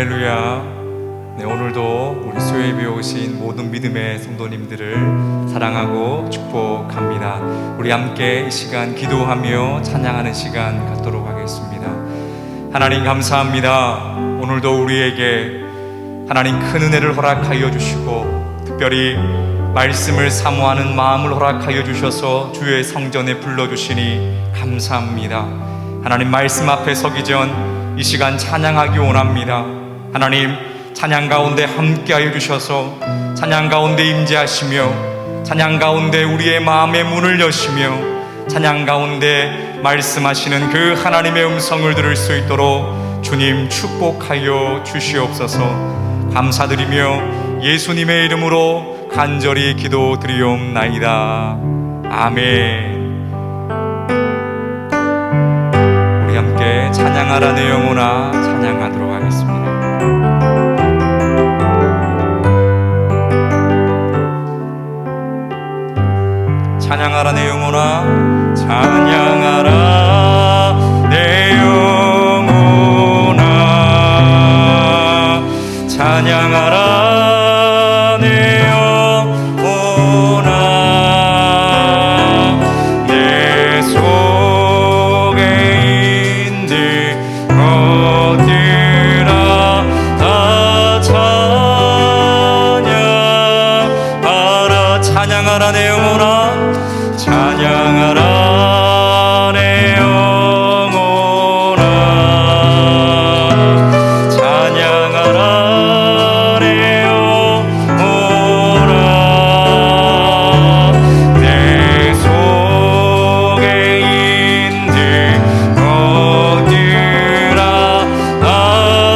할렐루야. 네, 오늘도 우리 수요예배에 오신 모든 믿음의 성도님들을 사랑하고 축복합니다. 우리 함께 이 시간 기도하며 찬양하는 시간 갖도록 하겠습니다. 하나님 감사합니다. 오늘도 우리에게 하나님 큰 은혜를 허락하여 주시고 특별히 말씀을 사모하는 마음을 허락하여 주셔서 주의 성전에 불러주시니 감사합니다. 하나님 말씀 앞에 서기 전 이 시간 찬양하기 원합니다. 하나님 찬양 가운데 함께하여 주셔서 찬양 가운데 임재하시며 찬양 가운데 우리의 마음의 문을 여시며 찬양 가운데 말씀하시는 그 하나님의 음성을 들을 수 있도록 주님 축복하여 주시옵소서. 감사드리며 예수님의 이름으로 간절히 기도드리옵나이다. 아멘. 우리 함께 찬양하라 내 영혼아 찬양하도록 하겠습니다. 찬양하라 내 영혼아 찬양하라 내 영혼아 찬양하라 내 영혼아 내 속에 있는 것들아 다 찬양하라 찬양하라 내 영혼아 찬양하라 내 영혼아 찬양하라 내 영혼아 내 속에 있는 것들아 다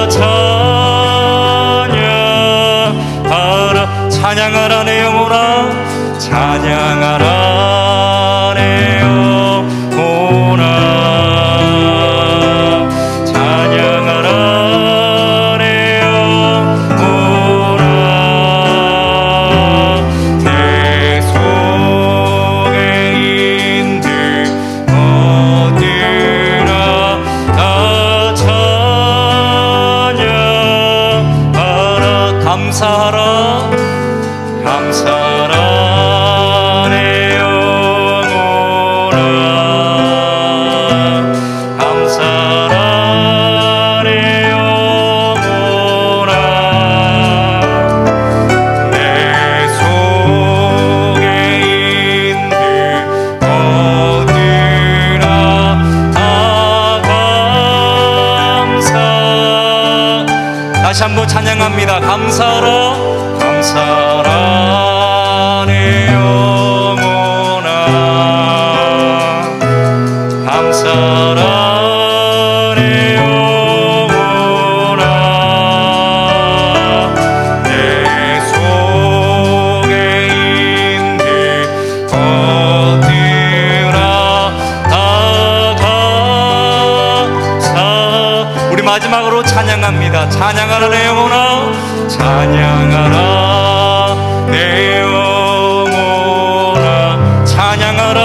찬양하라 찬양하라 내 영혼아 찬양하라 내 영혼아 찬양하라 내 영혼아 내 속에 있는 것들아 다 찬양하라 감사하라 감사하라 내 영혼아 감사하라 내 영혼아 내 속에 있는 것들아 다 감사 다시 한번 찬양합니다. 감사하라 감사하라 내 영혼아 감사하라 내 영혼아 내 속에 있는 것들아 다 감사 우리 마지막으로 찬양합니다. 찬양하라 내 영혼아 찬양하라 내 영혼아 찬양하라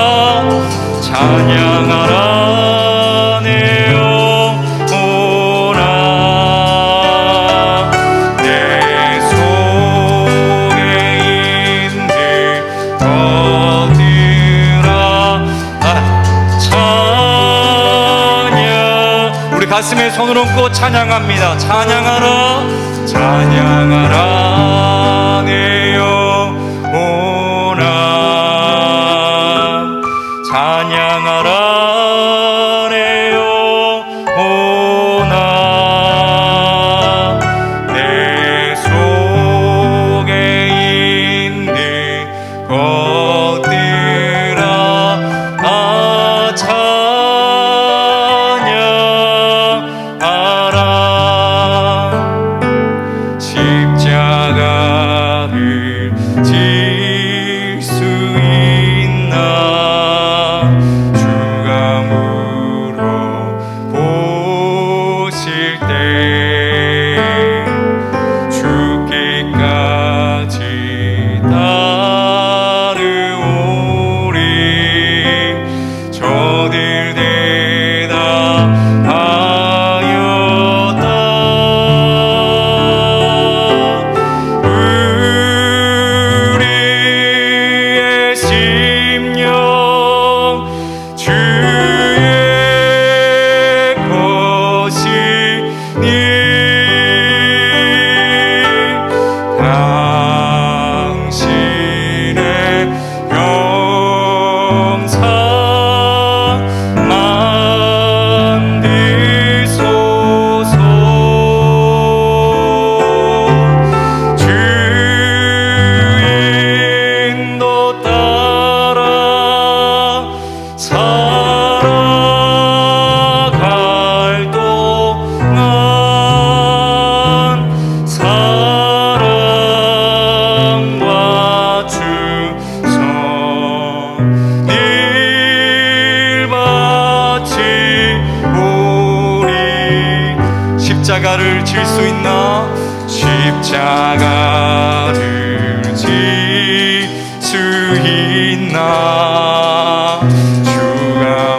찬양하라 내 영혼아 내 속에 있는 것들아 찬양 우리 가슴에 손을 얹고 찬양합니다. 찬양하라 찬양하라 내 영혼아 찬양하라 내 영혼아 내 속에 있는 것들아 다 찬양하라 십자가를 질 수 있나 주가 물어보실 때 죽기까지 따르리 십자가를 질 수 있나? 십자가를 질 수 있나? 주가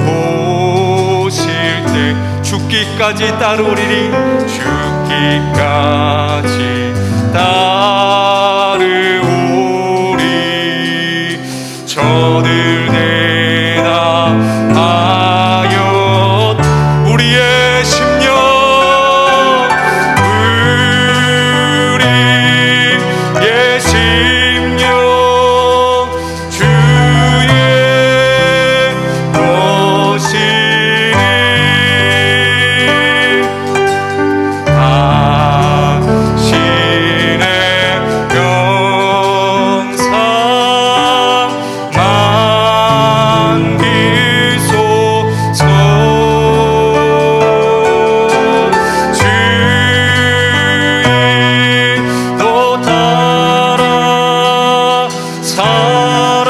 물어보실 때 죽기까지 따르리니 죽기까지 따르오리. 저들 대답하여 우리의 심령 우리의 심령 주의 것이니 당신의 영상 만기소서. 주인도 따라 살아갈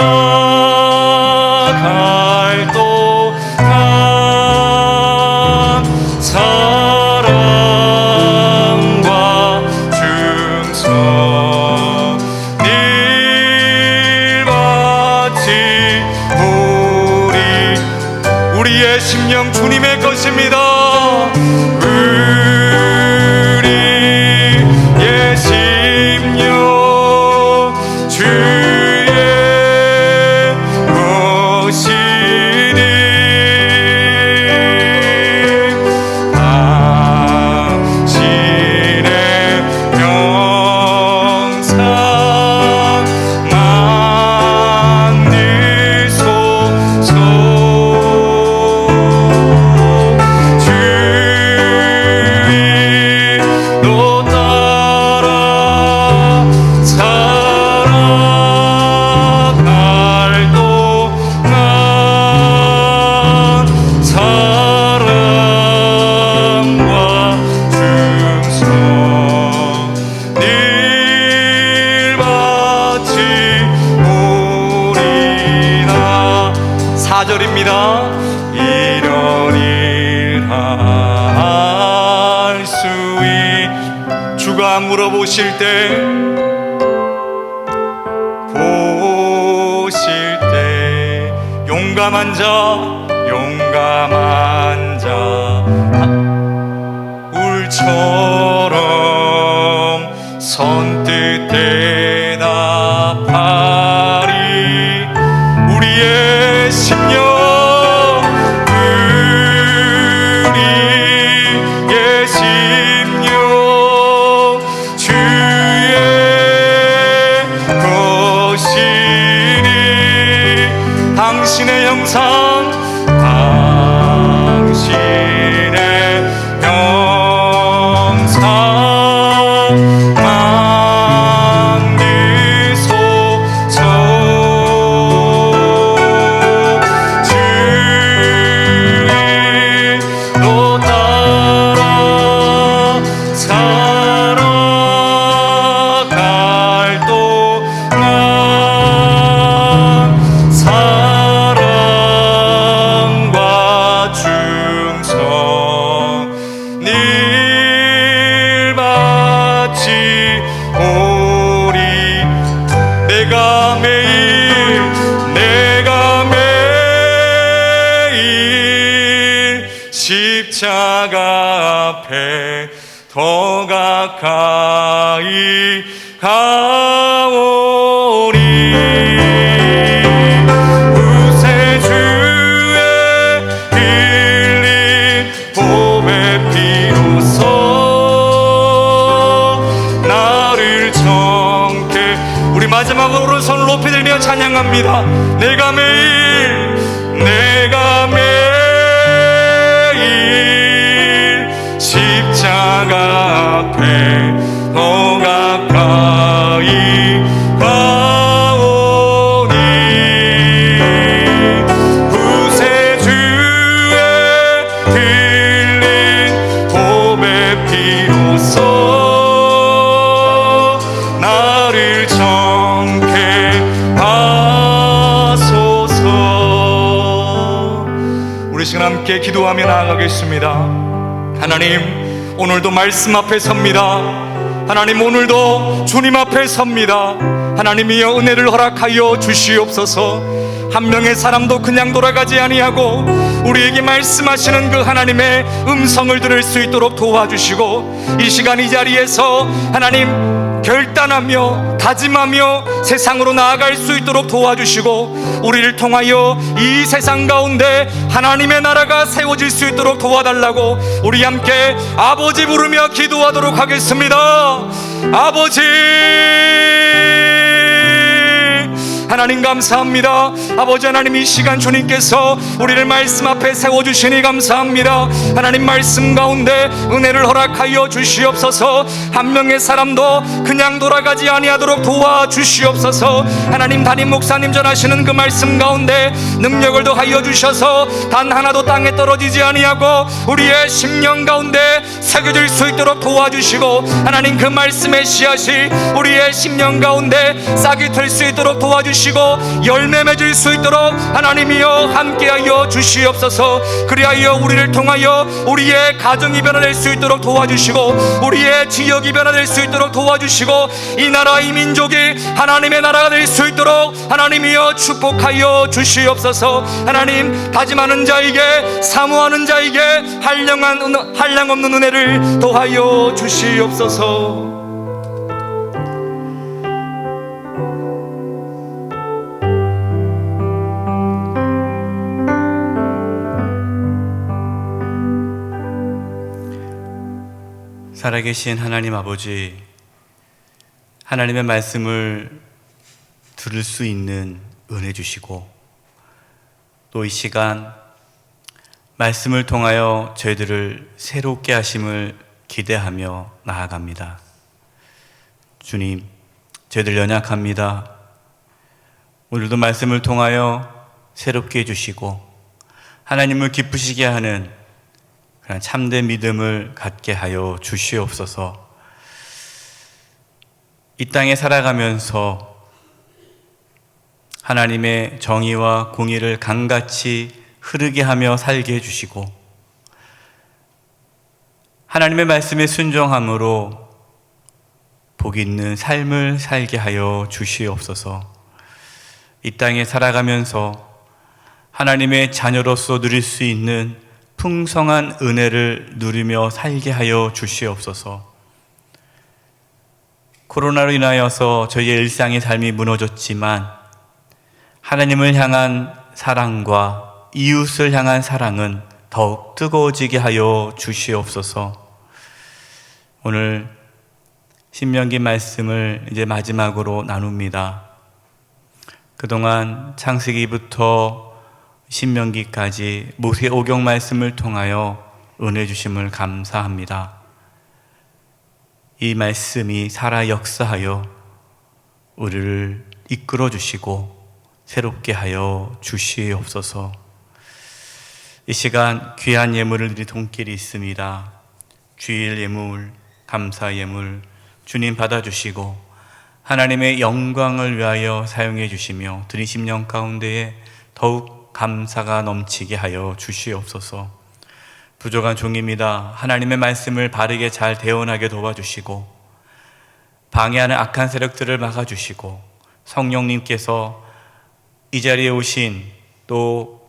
동안 사랑과 충성 늘 바치 우리의 심령 주님의 것입니다. 우리의 심령 주의 것이니 당신의 영상 만드소서. 주인도 따라 살아갈 동안 사랑과 충성 늘 바치 오리라. 4절입니다. 이런 일 할 수 주가 물어보실 때 용감한 자 울처럼 선뜻 대답하리. 우리의 심령 우리의 심령 주의 것이니 당신의 형상 당신의 형상 만드소서. 주인도 따라 살아갈 동안 사랑과 충성 늘 바치 오리. 내가 매일 십자가 앞에 더 가까이 가오리. 구세주의 흘린 보배 피로써 나를 정케. 우리 마지막으로 손을 높이 들며 찬양합니다. 내가 매일 십자가 앞에 더 가까이 가오니. 구세주의 흘린 보배 피로써 나를 정케 하소서. 우리 시간 함께 기도하며 나아가겠습니다. 하나님, 오늘도 말씀 앞에 섭니다. 하나님, 오늘도 주님 앞에 섭니다. 하나님이여, 은혜를 허락하여 주시옵소서. 한 명의 사람도 그냥 돌아가지 아니하고 우리에게 말씀하시는 그 하나님의 음성을 들을 수 있도록 도와주시고, 이 시간 이 자리에서 하나님 결단하며 다짐하며 세상으로 나아갈 수 있도록 도와주시고, 우리를 통하여 이 세상 가운데 하나님의 나라가 세워질 수 있도록 도와달라고 우리 함께 아버지 부르며 기도하도록 하겠습니다. 아버지 하나님, 감사합니다. 아버지 하나님, 이 시간 주님께서 우리를 말씀 앞에 세워주시니 감사합니다. 하나님, 말씀 가운데 은혜를 허락하여 주시옵소서. 한 명의 사람도 그냥 돌아가지 아니하도록 도와주시옵소서. 하나님, 담임 목사님 전하시는 그 말씀 가운데 능력을 더하여 주셔서 단 하나도 땅에 떨어지지 아니하고 우리의 심령 가운데 새겨질 수 있도록 도와주시고, 하나님 그 말씀의 씨앗이 우리의 심령 가운데 싹이 될 수 있도록 도와주시고 열매 맺을 수 있도록 하나님이여 함께하여 주시옵소서. 그리하여 우리를 통하여 우리의 가정이 변화될 수 있도록 도와주시고, 우리의 지역이 변화될 수 있도록 도와주시고, 이 나라 이 민족이 하나님의 나라가 될 수 있도록 하나님이여 축복하여 주시옵소서. 하나님, 다짐하는 자에게, 사모하는 자에게 한량없는 은혜를 더하여 주시옵소서. 살아계신 하나님 아버지, 하나님의 말씀을 들을 수 있는 은혜 주시고, 또 이 시간 말씀을 통하여 저희들을 새롭게 하심을 기대하며 나아갑니다. 주님, 저희들 연약합니다. 오늘도 말씀을 통하여 새롭게 해주시고 하나님을 기쁘시게 하는 그런 참된 믿음을 갖게 하여 주시옵소서. 이 땅에 살아가면서 하나님의 정의와 공의를 강같이 흐르게 하며 살게 해주시고, 하나님의 말씀에 순종함으로 복 있는 삶을 살게 하여 주시옵소서. 이 땅에 살아가면서 하나님의 자녀로서 누릴 수 있는 풍성한 은혜를 누리며 살게 하여 주시옵소서. 코로나로 인하여서 저희의 일상의 삶이 무너졌지만 하나님을 향한 사랑과 이웃을 향한 사랑은 더욱 뜨거워지게 하여 주시옵소서. 오늘 신명기 말씀을 이제 마지막으로 나눕니다. 그동안 창세기부터 신명기까지 모세 오경 말씀을 통하여 은혜 주심을 감사합니다. 이 말씀이 살아 역사하여 우리를 이끌어 주시고 새롭게 하여 주시옵소서. 이 시간 귀한 예물을 드릴 손길이 있습니다. 주일 예물, 감사 예물 주님 받아주시고 하나님의 영광을 위하여 사용해 주시며 드린 심령 가운데에 더욱 감사가 넘치게 하여 주시옵소서. 부족한 종입니다. 하나님의 말씀을 바르게 잘 대언하게 도와주시고 방해하는 악한 세력들을 막아주시고 성령님께서 이 자리에 오신 또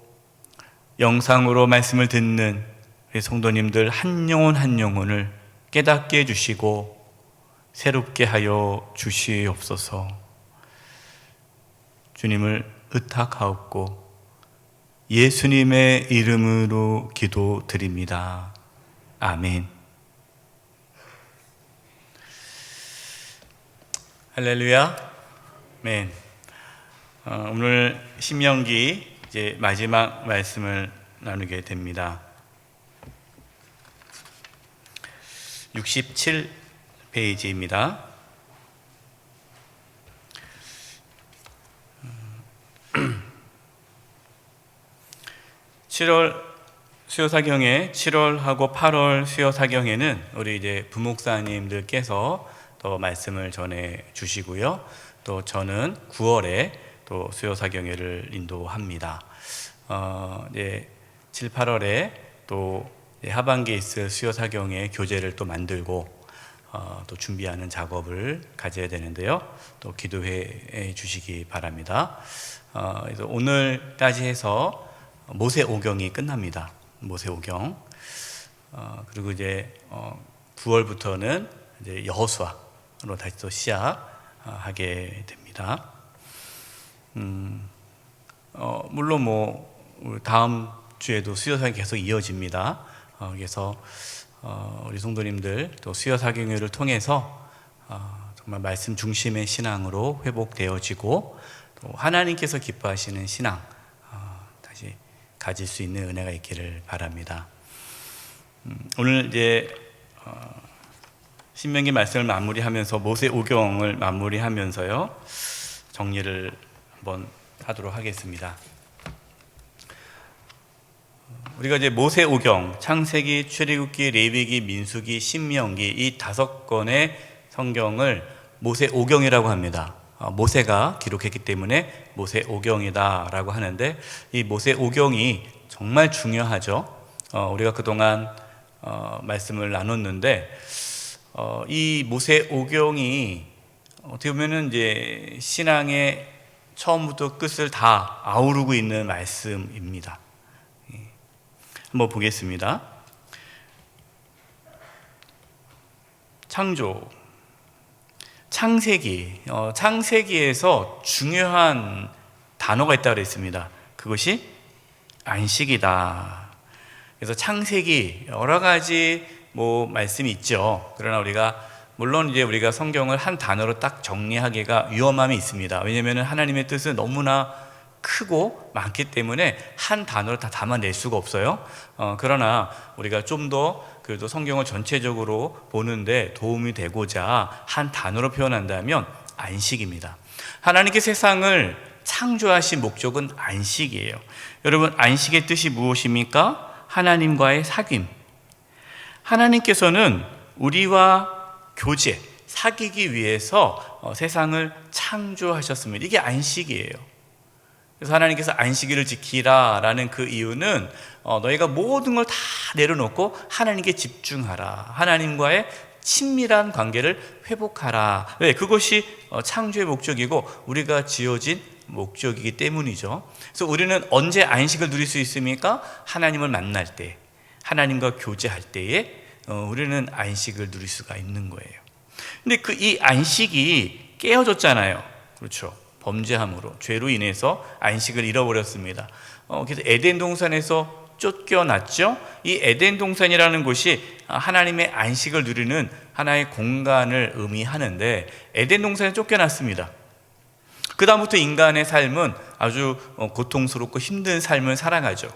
영상으로 말씀을 듣는 우리 성도님들 한 영혼 한 영혼을 깨닫게 해주시고 새롭게 하여 주시옵소서. 주님을 의탁하옵고 예수님의 이름으로 기도드립니다. 아멘. 할렐루야. 아멘. 오늘 신명기 이제 마지막 말씀을 나누게 됩니다. 67페이지입니다. 수요사경에 7월하고 8월 수요사경에는 우리 이제 부목사님들께서 또 말씀을 전해 주시고요. 또 저는 9월에 또 수요사경회를 인도합니다. 이제 7, 8월에 또 하반기에 있을 수요 사경의 교재를 또 만들고 또 준비하는 작업을 가져야 되는데요. 또 기도해 주시기 바랍니다. 그래서 오늘까지 해서 모세오경이 끝납니다. 모세오경. 그리고 이제 9월부터는 이제 여호수아로 다시 또 시작하게 됩니다. 물론 우리 다음 주에도 수요사경이 계속 이어집니다. 그래서 우리 성도님들 또 수요사경회를 통해서 정말 말씀 중심의 신앙으로 회복되어지고 또 하나님께서 기뻐하시는 신앙 다시 가질 수 있는 은혜가 있기를 바랍니다. 오늘 이제 신명기 말씀을 마무리하면서 모세오경을 마무리하면서요 정리를 한번 하도록 하겠습니다. 우리가 이제 모세오경, 창세기, 출애굽기, 레위기, 민수기, 신명기 이 5권의 성경을 모세오경이라고 합니다. 모세가 기록했기 때문에 모세오경이다라고 하는데 이 모세오경이 정말 중요하죠. 우리가 그동안 말씀을 나눴는데 이 모세오경이 어떻게 보면은 이제 신앙의 처음부터 끝을 다 아우르고 있는 말씀입니다. 한번 보겠습니다. 창조, 창세기, 창세기에서 중요한 단어가 있다고 그랬습니다. 그것이 안식이다. 그래서 창세기 여러 가지 말씀이 있죠. 그러나 물론 이제 우리가 성경을 한 단어로 딱 정리하기가 위험함이 있습니다. 왜냐하면 하나님의 뜻은 너무나 크고 많기 때문에 한 단어로 다 담아낼 수가 없어요. 그러나 우리가 좀 더 그래도 성경을 전체적으로 보는데 도움이 되고자 한 단어로 표현한다면 안식입니다. 하나님께 세상을 창조하신 목적은 안식이에요. 여러분, 안식의 뜻이 무엇입니까? 하나님과의 사귐. 하나님께서는 우리와 교제, 사귀기 위해서 세상을 창조하셨습니다. 이게 안식이에요. 그래서 하나님께서 안식일을 지키라라는 그 이유는 너희가 모든 걸 다 내려놓고 하나님께 집중하라. 하나님과의 친밀한 관계를 회복하라. 왜? 그것이 창조의 목적이고 우리가 지어진 목적이기 때문이죠. 그래서 우리는 언제 안식을 누릴 수 있습니까? 하나님을 만날 때, 하나님과 교제할 때에 우리는 안식을 누릴 수가 있는 거예요. 근데 이 안식이 깨어졌잖아요. 그렇죠. 범죄함으로, 죄로 인해서 안식을 잃어버렸습니다. 그래서 에덴 동산에서 쫓겨났죠. 이 에덴 동산이라는 곳이 하나님의 안식을 누리는 하나의 공간을 의미하는데 에덴 동산에 쫓겨났습니다. 그 다음부터 인간의 삶은 아주 고통스럽고 힘든 삶을 살아가죠.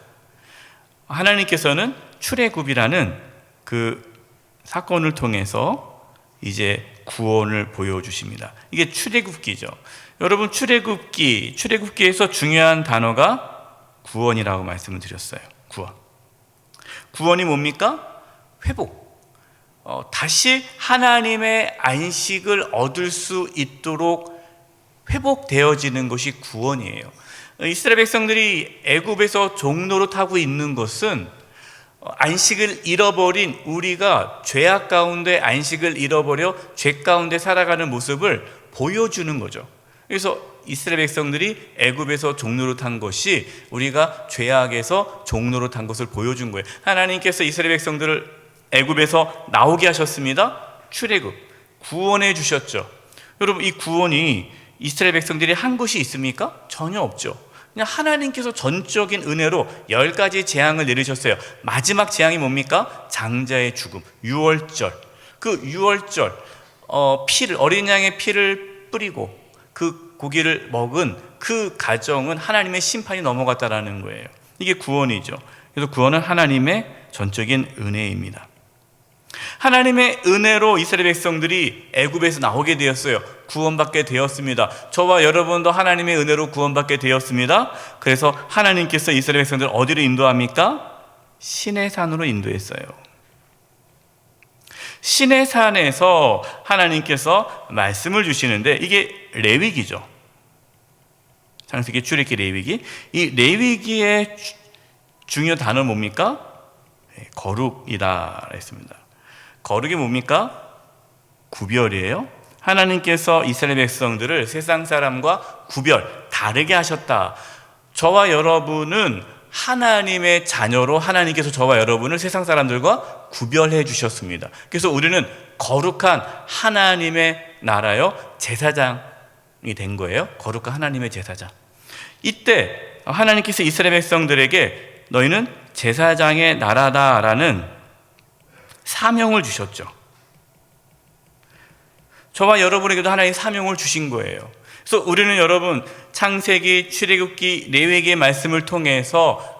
하나님께서는 출애굽이라는 그 사건을 통해서 이제 구원을 보여주십니다. 이게 출애굽기죠. 여러분, 출애굽기에서 중요한 단어가 구원이라고 말씀을 드렸어요. 구원이 뭡니까? 회복. 다시 하나님의 안식을 얻을 수 있도록 회복되어지는 것이 구원이에요. 이스라엘 백성들이 애굽에서 종노릇하고 있는 것은 안식을 잃어버린 우리가 죄악 가운데 안식을 잃어버려 죄 가운데 살아가는 모습을 보여주는 거죠. 그래서 이스라엘 백성들이 애굽에서 종노릇한 것이 우리가 죄악에서 종노릇한 것을 보여준 거예요. 하나님께서 이스라엘 백성들을 애굽에서 나오게 하셨습니다. 출애굽, 구원해 주셨죠. 여러분, 이 구원이 이스라엘 백성들이 한 것이 있습니까? 전혀 없죠. 그냥 하나님께서 전적인 은혜로 10가지 재앙을 내리셨어요. 마지막 재앙이 뭡니까? 장자의 죽음, 유월절. 그 유월절, 어린 양의 피를 뿌리고 그 고기를 먹은 그 가정은 하나님의 심판이 넘어갔다라는 거예요. 이게 구원이죠. 그래서 구원은 하나님의 전적인 은혜입니다. 하나님의 은혜로 이스라엘 백성들이 애굽에서 나오게 되었어요. 구원받게 되었습니다. 저와 여러분도 하나님의 은혜로 구원받게 되었습니다. 그래서 하나님께서 이스라엘 백성들을 어디로 인도합니까? 시내 산으로 인도했어요. 시내 산에서 하나님께서 말씀을 주시는데 이게 레위기죠. 창세기, 출애굽기, 레위기. 이 레위기의 중요 단어는 뭡니까? 거룩이다 했습니다. 거룩이 뭡니까? 구별이에요. 하나님께서 이스라엘 백성들을 세상 사람과 다르게 하셨다. 저와 여러분은 하나님의 자녀로 하나님께서 저와 여러분을 세상 사람들과 구별해 주셨습니다. 그래서 우리는 거룩한 하나님의 나라요 제사장이 된 거예요. 거룩한 하나님의 제사장. 이때 하나님께서 이스라엘 백성들에게 너희는 제사장의 나라다라는 사명을 주셨죠. 저와 여러분에게도 하나님 사명을 주신 거예요. 그래서 우리는 여러분 창세기, 출애굽기, 레위기의 말씀을 통해서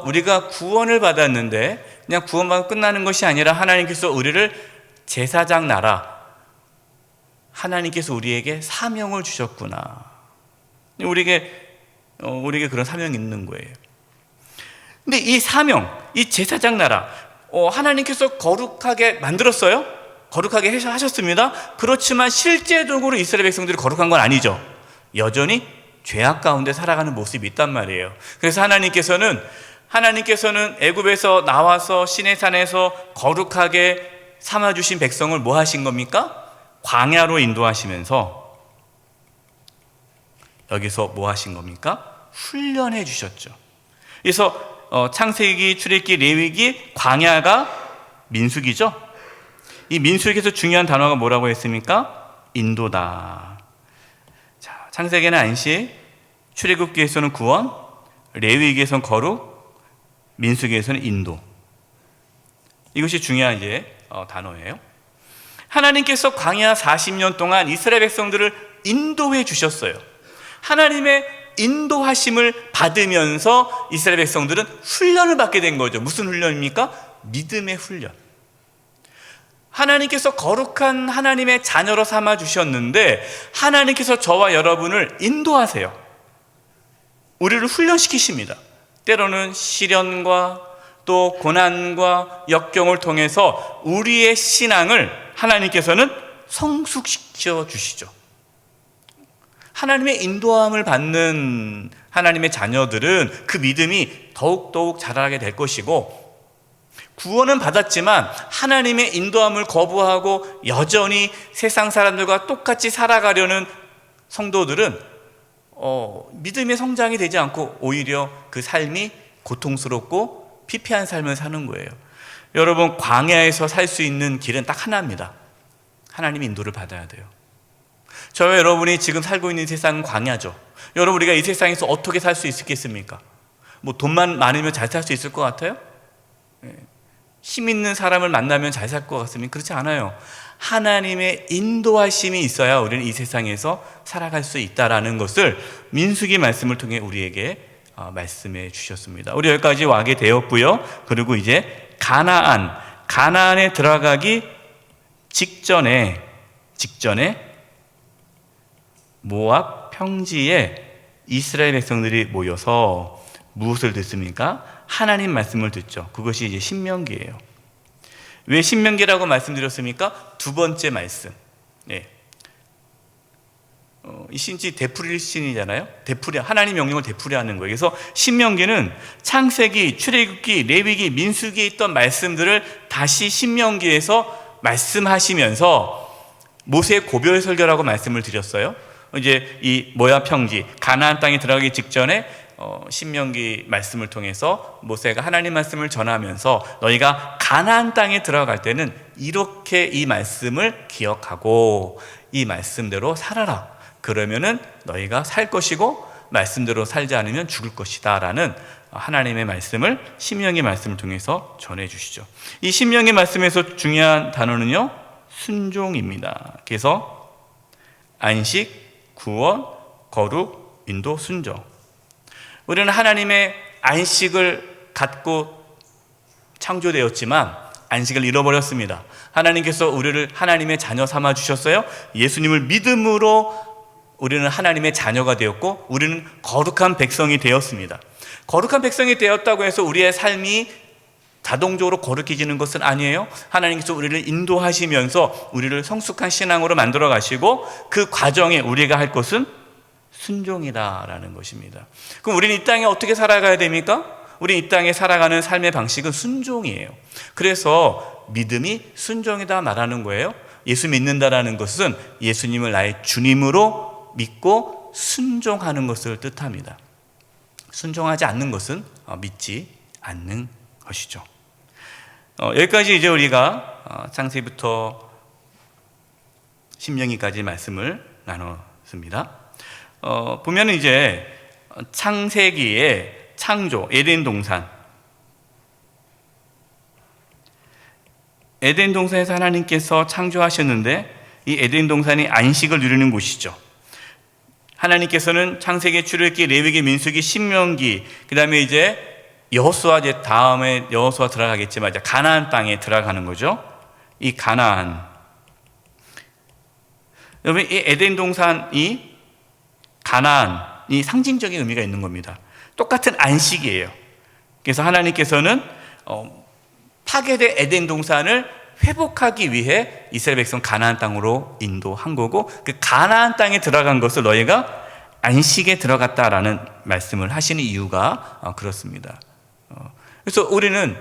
우리가 구원을 받았는데 그냥 구원만 끝나는 것이 아니라 하나님께서 우리를 제사장 나라, 하나님께서 우리에게 사명을 주셨구나. 우리에게 그런 사명이 있는 거예요. 근데 이 사명, 이 제사장 나라, 하나님께서 거룩하게 만들었어요? 거룩하게 하셨습니다. 그렇지만 실제적으로 이스라엘 백성들이 거룩한 건 아니죠. 여전히 죄악 가운데 살아가는 모습이 있단 말이에요. 그래서 하나님께서는 애굽에서 나와서 시내산에서 거룩하게 삼아주신 백성을 뭐 하신 겁니까? 광야로 인도하시면서 여기서 뭐 하신 겁니까? 훈련해 주셨죠. 그래서 창세기, 출애굽기, 레위기, 광야가 민수기죠. 이 민수기에서 중요한 단어가 뭐라고 했습니까? 인도다. 자, 창세기는 안식, 출애굽기에서는 구원, 레위기에서는 거룩, 민수기에서는 인도. 이것이 중요한 단어예요. 하나님께서 광야 40년 동안 이스라엘 백성들을 인도해 주셨어요. 하나님의 인도하심을 받으면서 이스라엘 백성들은 훈련을 받게 된 거죠. 무슨 훈련입니까? 믿음의 훈련. 하나님께서 거룩한 하나님의 자녀로 삼아 주셨는데 하나님께서 저와 여러분을 인도하세요. 우리를 훈련시키십니다. 때로는 시련과 또 고난과 역경을 통해서 우리의 신앙을 하나님께서는 성숙시켜 주시죠. 하나님의 인도함을 받는 하나님의 자녀들은 그 믿음이 더욱더욱 자라게 될 것이고, 구원은 받았지만 하나님의 인도함을 거부하고 여전히 세상 사람들과 똑같이 살아가려는 성도들은 믿음의 성장이 되지 않고 오히려 그 삶이 고통스럽고 피폐한 삶을 사는 거예요. 여러분, 광야에서 살 수 있는 길은 딱 하나입니다. 하나님의 인도를 받아야 돼요. 저와 여러분이 지금 살고 있는 세상은 광야죠. 여러분, 우리가 이 세상에서 어떻게 살 수 있겠습니까? 돈만 많으면 잘 살 수 있을 것 같아요? 힘 있는 사람을 만나면 잘 살 것 같습니까? 그렇지 않아요. 하나님의 인도하심이 있어야 우리는 이 세상에서 살아갈 수 있다라는 것을 민수기 말씀을 통해 우리에게 말씀해 주셨습니다. 우리 여기까지 와게 되었고요. 그리고 이제 가나안에 들어가기 직전에 모압 평지에 이스라엘 백성들이 모여서 무엇을 듣습니까? 하나님 말씀을 듣죠. 그것이 이제 신명기예요. 왜 신명기라고 말씀드렸습니까? 두 번째 말씀. 이 신지 되풀이를 신이잖아요. 하나님 명령을 되풀이하는 거예요. 그래서 신명기는 창세기, 출애굽기, 레위기, 민수기에 있던 말씀들을 다시 신명기에서 말씀하시면서 모세의 고별 설교라고 말씀을 드렸어요. 이제 이 모압 평지, 가나안 땅에 들어가기 직전에 신명기 말씀을 통해서 모세가 하나님 말씀을 전하면서 너희가 가나안 땅에 들어갈 때는 이렇게 이 말씀을 기억하고 이 말씀대로 살아라. 그러면은 너희가 살 것이고 말씀대로 살지 않으면 죽을 것이다 라는 하나님의 말씀을 신명기 말씀을 통해서 전해주시죠. 이 신명기 말씀에서 중요한 단어는요, 순종입니다. 그래서 안식, 구원, 거룩, 인도, 순종. 우리는 하나님의 안식을 갖고 창조되었지만 안식을 잃어버렸습니다. 하나님께서 우리를 하나님의 자녀 삼아 주셨어요. 예수님을 믿음으로 우리는 하나님의 자녀가 되었고 우리는 거룩한 백성이 되었습니다. 거룩한 백성이 되었다고 해서 우리의 삶이 자동적으로 거룩해지는 것은 아니에요. 하나님께서 우리를 인도하시면서 우리를 성숙한 신앙으로 만들어 가시고 그 과정에 우리가 할 것은 순종이다라는 것입니다. 그럼 우리는 이 땅에 어떻게 살아가야 됩니까? 우리 이 땅에 살아가는 삶의 방식은 순종이에요. 그래서 믿음이 순종이다 말하는 거예요. 예수 믿는다라는 것은 예수님을 나의 주님으로 믿고 순종하는 것을 뜻합니다. 순종하지 않는 것은 믿지 않는 것이죠. 여기까지 이제 우리가 창세기부터 신명기까지 말씀을 나눴습니다. 보면은 이제 창세기의 창조, 에덴 동산. 에덴 동산에서 하나님께서 창조하셨는데 이 에덴 동산이 안식을 누리는 곳이죠. 하나님께서는 창세기, 출애굽기, 레위기, 민수기, 신명기, 그다음에 이제 여호수아, 이제 다음에 여호수아 들어가겠지만 이제 가나안 땅에 들어가는 거죠. 이 가나안. 여러분, 이 에덴 동산이 가나안이 상징적인 의미가 있는 겁니다. 똑같은 안식이에요. 그래서 하나님께서는 파괴된 에덴 동산을 회복하기 위해 이스라엘 백성 가나안 땅으로 인도한 거고, 그 가나안 땅에 들어간 것을 너희가 안식에 들어갔다라는 말씀을 하시는 이유가 그렇습니다. 그래서 우리는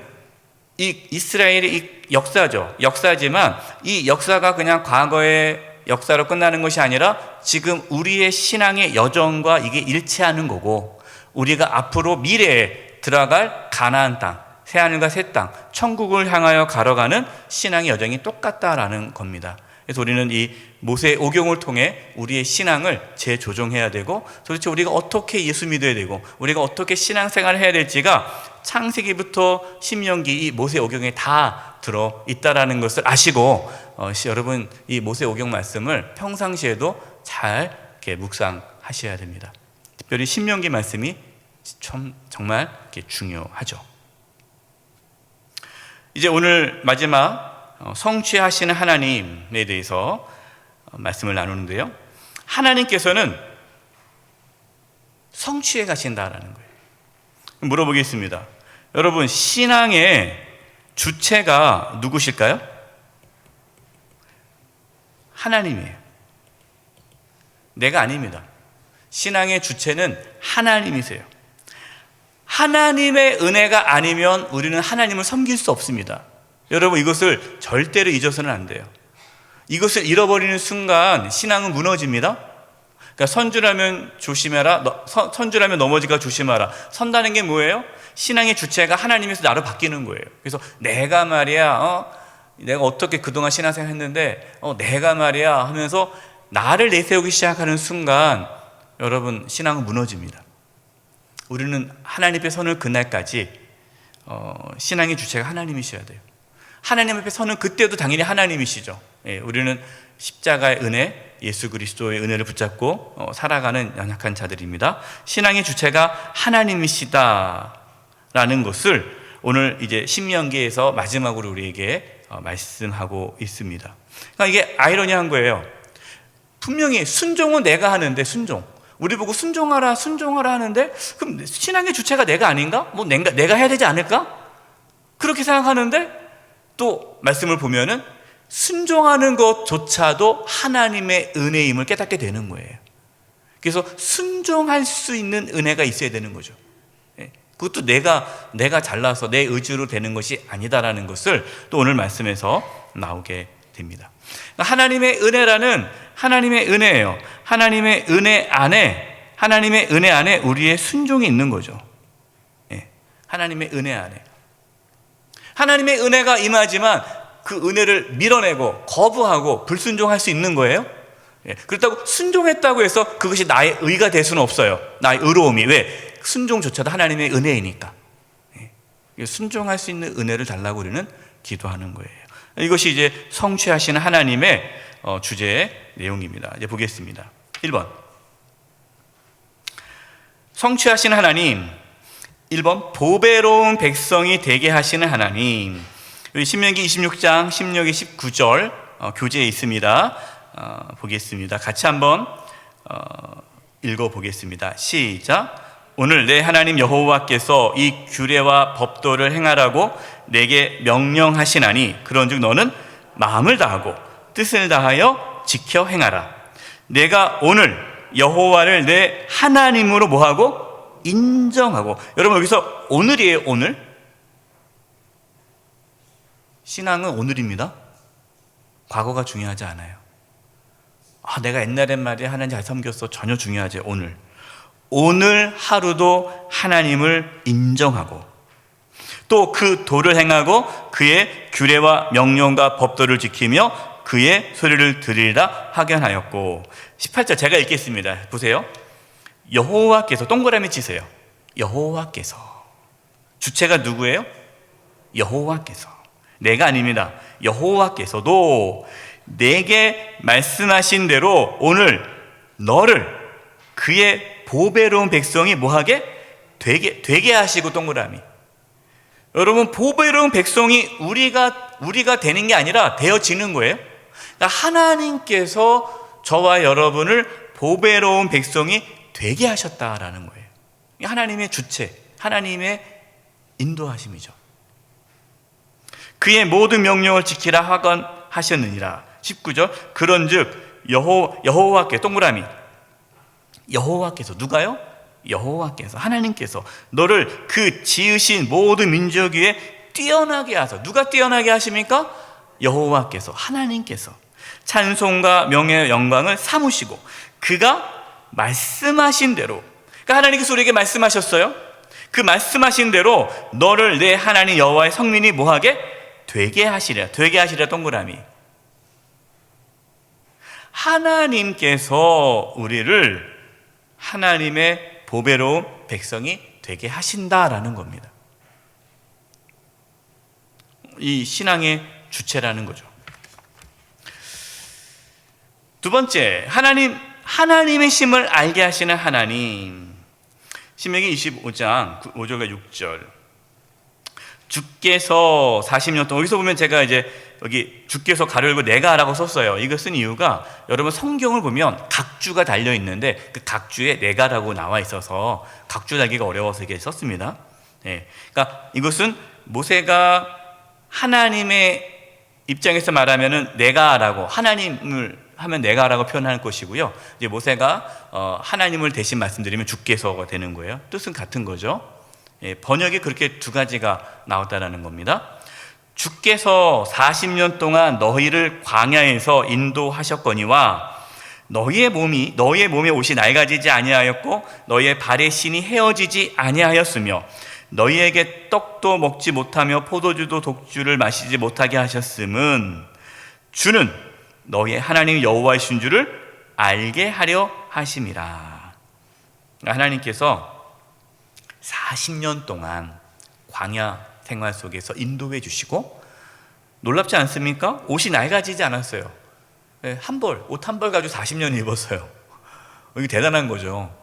이 이스라엘의 이 역사죠. 역사지만 이 역사가 그냥 과거의 역사로 끝나는 것이 아니라 지금 우리의 신앙의 여정과 이게 일치하는 거고, 우리가 앞으로 미래에 들어갈 가나안 땅, 새하늘과 새 땅, 천국을 향하여 걸어가는 신앙의 여정이 똑같다라는 겁니다. 그래서 우리는 이 모세 오경을 통해 우리의 신앙을 재조정해야 되고, 도대체 우리가 어떻게 예수 믿어야 되고 우리가 어떻게 신앙생활을 해야 될지가 창세기부터 신명기 이 모세 오경에 다 들어있다라는 것을 아시고 여러분 이 모세 오경 말씀을 평상시에도 잘 이렇게 묵상하셔야 됩니다. 특별히 신명기 말씀이 정말 이렇게 중요하죠. 이제 오늘 마지막 성취하시는 하나님에 대해서 말씀을 나누는데요. 하나님께서는 성취해 가신다라는 거예요. 물어보겠습니다. 여러분, 신앙의 주체가 누구실까요? 하나님이에요. 내가 아닙니다. 신앙의 주체는 하나님이세요. 하나님의 은혜가 아니면 우리는 하나님을 섬길 수 없습니다. 여러분, 이것을 절대로 잊어서는 안 돼요. 이것을 잃어버리는 순간 신앙은 무너집니다. 그러니까 선주라면 조심해라, 선주라면 넘어지가 조심하라. 선다는 게 뭐예요? 신앙의 주체가 하나님에서 나로 바뀌는 거예요. 그래서 내가 말이야, 내가 어떻게 그동안 신앙생활 했는데 내가 말이야 하면서 나를 내세우기 시작하는 순간 여러분 신앙은 무너집니다. 우리는 하나님 앞에 서는 그날까지 신앙의 주체가 하나님이셔야 돼요. 하나님 앞에 서는 그때도 당연히 하나님이시죠. 예, 우리는 십자가의 은혜, 예수 그리스도의 은혜를 붙잡고 살아가는 연약한 자들입니다. 신앙의 주체가 하나님이시다라는 것을 오늘 이제 신명기에서 마지막으로 우리에게 말씀하고 있습니다. 그러니까 이게 아이러니한 거예요. 분명히 순종은 내가 하는데, 순종, 우리 보고 순종하라 하는데, 그럼 신앙의 주체가 내가 아닌가? 뭐 내가 해야 되지 않을까? 그렇게 생각하는데 또 말씀을 보면은 순종하는 것조차도 하나님의 은혜임을 깨닫게 되는 거예요. 그래서 순종할 수 있는 은혜가 있어야 되는 거죠. 그것도 내가 잘나서 내 의지로 되는 것이 아니다라는 것을 또 오늘 말씀에서 나오게 됩니다. 하나님의 은혜라는 하나님의 은혜예요. 하나님의 은혜 안에 우리의 순종이 있는 거죠. 하나님의 은혜 안에. 하나님의 은혜가 임하지만 그 은혜를 밀어내고 거부하고 불순종할 수 있는 거예요. 그렇다고 순종했다고 해서 그것이 나의 의가 될 수는 없어요. 나의 의로움이. 왜? 순종조차도 하나님의 은혜이니까. 순종할 수 있는 은혜를 달라고 우리는 기도하는 거예요. 이것이 이제 성취하시는 하나님의 주제의 내용입니다. 이제 보겠습니다. 1번. 성취하시는 하나님. 1번. 보배로운 백성이 되게 하시는 하나님. 여기 신명기 26장 16에 19절 교재에 있습니다. 보겠습니다. 같이 한번 읽어보겠습니다. 시작. 오늘 내 하나님 여호와께서 이 규례와 법도를 행하라고 내게 명령하시나니 그런즉 너는 마음을 다하고 뜻을 다하여 지켜 행하라. 내가 오늘 여호와를 내 하나님으로 뭐하고? 인정하고. 여러분 여기서 오늘이에요. 오늘. 신앙은 오늘입니다. 과거가 중요하지 않아요. 내가 옛날엔 말이야 하나님 잘 섬겼어. 전혀 중요하지. 오늘 하루도 하나님을 인정하고 또 그 도를 행하고 그의 규례와 명령과 법도를 지키며 그의 소리를 들으리라 확연하였고. 18절 제가 읽겠습니다. 보세요. 여호와께서, 동그라미 치세요. 여호와께서. 주체가 누구예요? 여호와께서. 내가 아닙니다. 여호와께서도 내게 말씀하신 대로 오늘 너를 그의 보배로운 백성이 뭐하게? 되게 하시고. 동그라미. 여러분, 보배로운 백성이 우리가 되는 게 아니라 되어지는 거예요. 그러니까 하나님께서 저와 여러분을 보배로운 백성이 되게 하셨다라는 거예요. 하나님의 주체, 하나님의 인도하심이죠. 그의 모든 명령을 지키라 확언하셨느니라. 19절 그런즉 여호와께, 동그라미, 여호와께서. 누가요? 여호와께서, 하나님께서 너를 그 지으신 모든 민족 위에 뛰어나게 하사. 누가 뛰어나게 하십니까? 여호와께서, 하나님께서 찬송과 명예와 영광을 삼으시고 그가 말씀하신 대로. 그러니까 하나님께서 우리에게 말씀하셨어요. 그 말씀하신 대로 너를 내 하나님 여호와의 성민이 뭐하게? 되게 하시랴. 되게 하시랴. 동그라미. 하나님께서 우리를 하나님의 보배로운 백성이 되게 하신다라는 겁니다. 이 신앙의 주체라는 거죠. 두 번째, 하나님의 심을 알게 하시는 하나님. 신명기 25장 5절과 6절. 주께서 40년 동안, 여기서 보면 제가 이제 여기 주께서 가로열고 내가 라고 썼어요. 이거 쓴 이유가 여러분 성경을 보면 각주가 달려 있는데 그 각주에 내가라고 나와 있어서 각주 달기가 어려워서 이렇게 썼습니다. 그러니까 이것은 모세가 하나님의 입장에서 말하면은 내가라고, 하나님을 하면 내가라고 표현할 것이고요. 이제 모세가 하나님을 대신 말씀드리면 주께서가 되는 거예요. 뜻은 같은 거죠. 번역이 그렇게 두 가지가 나왔다라는 겁니다. 주께서 40년 동안 너희를 광야에서 인도하셨거니와 너희의 몸에 옷이 낡아지지 아니하였고 너희의 발의 신이 헤어지지 아니하였으며 너희에게 떡도 먹지 못하며 포도주도 독주를 마시지 못하게 하셨음은 주는 너희의 하나님 여호와이신 줄을 알게 하려 하심이라. 하나님께서 40년 동안 광야 생활 속에서 인도해 주시고, 놀랍지 않습니까? 옷이 낡아지지 않았어요. 옷 한 벌 가지고 40년 입었어요. 이게 대단한 거죠.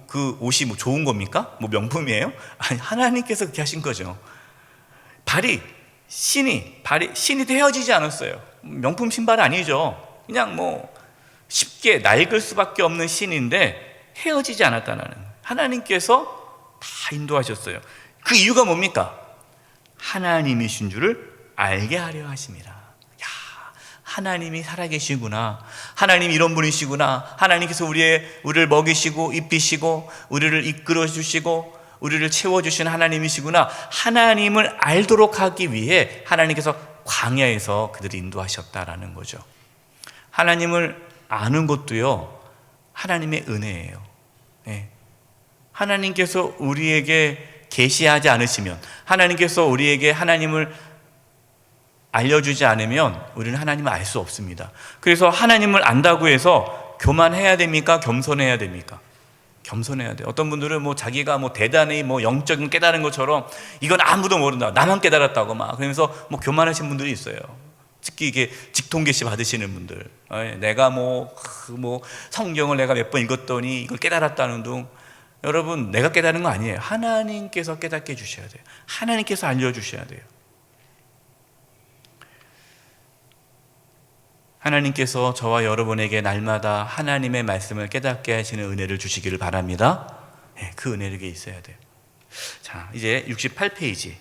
그 옷이 좋은 겁니까? 명품이에요? 아니, 하나님께서 그렇게 하신 거죠. 신이도 헤어지지 않았어요. 명품 신발 아니죠. 그냥 쉽게 낡을 수밖에 없는 신인데 헤어지지 않았다는 하나님께서 다 인도하셨어요. 그 이유가 뭡니까? 하나님이신 줄을 알게 하려 하심이라. 하나님이 살아계시구나. 하나님이 이런 분이시구나. 하나님께서 우리를 먹이시고 입히시고 우리를 이끌어 주시고 우리를 채워주시는 하나님이시구나. 하나님을 알도록 하기 위해 하나님께서 광야에서 그들을 인도하셨다라는 거죠. 하나님을 아는 것도요, 하나님의 은혜예요. 하나님께서 우리에게 계시하지 않으시면, 하나님께서 우리에게 하나님을 알려주지 않으면 우리는 하나님을 알 수 없습니다. 그래서 하나님을 안다고 해서 교만해야 됩니까? 겸손해야 됩니까? 겸손해야 돼요. 어떤 분들은 자기가 대단히 영적인 깨달은 것처럼 이건 아무도 모른다, 나만 깨달았다고 그러면서 교만하신 분들이 있어요. 특히 이게 직통계시 받으시는 분들, 내가 성경을 내가 몇 번 읽었더니 이걸 깨달았다는 둥. 여러분, 내가 깨달은 거 아니에요. 하나님께서 깨닫게 해주셔야 돼요. 하나님께서 알려주셔야 돼요. 하나님께서 저와 여러분에게 날마다 하나님의 말씀을 깨닫게 하시는 은혜를 주시기를 바랍니다. 그 은혜가 있어야 돼요. 자, 이제 68페이지.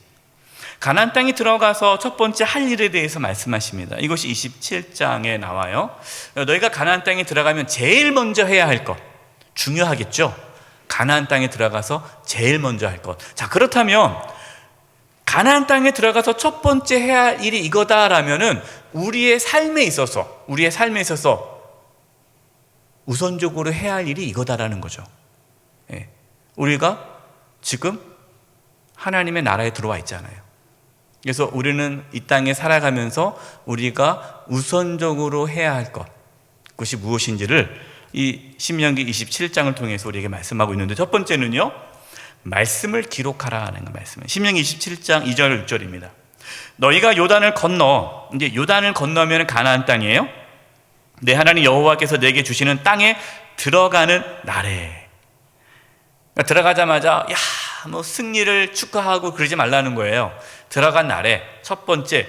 가나안 땅에 들어가서 첫 번째 할 일에 대해서 말씀하십니다. 이것이 27장에 나와요. 너희가 가나안 땅에 들어가면 제일 먼저 해야 할 것, 중요하겠죠. 가나안 땅에 들어가서 제일 먼저 할 것. 자, 그렇다면 가나안 땅에 들어가서 첫 번째 해야 할 일이 이거다라면은 우리의 삶에 있어서 우선적으로 해야 할 일이 이거다라는 거죠. 예. 우리가 지금 하나님의 나라에 들어와 있잖아요. 그래서 우리는 이 땅에 살아가면서 우리가 우선적으로 해야 할 것, 그것이 무엇인지를 이 신명기 27장을 통해서 우리에게 말씀하고 있는데, 첫 번째는요, 말씀을 기록하라 하는 거 말씀. 신명기 27장 2절 6절입니다. 너희가 요단을 건너, 이제 요단을 건너면 가나안 땅이에요. 내 하나님 여호와께서 내게 주시는 땅에 들어가는 날에, 그러니까 들어가자마자 뭐 승리를 축하하고 그러지 말라는 거예요. 들어간 날에 첫 번째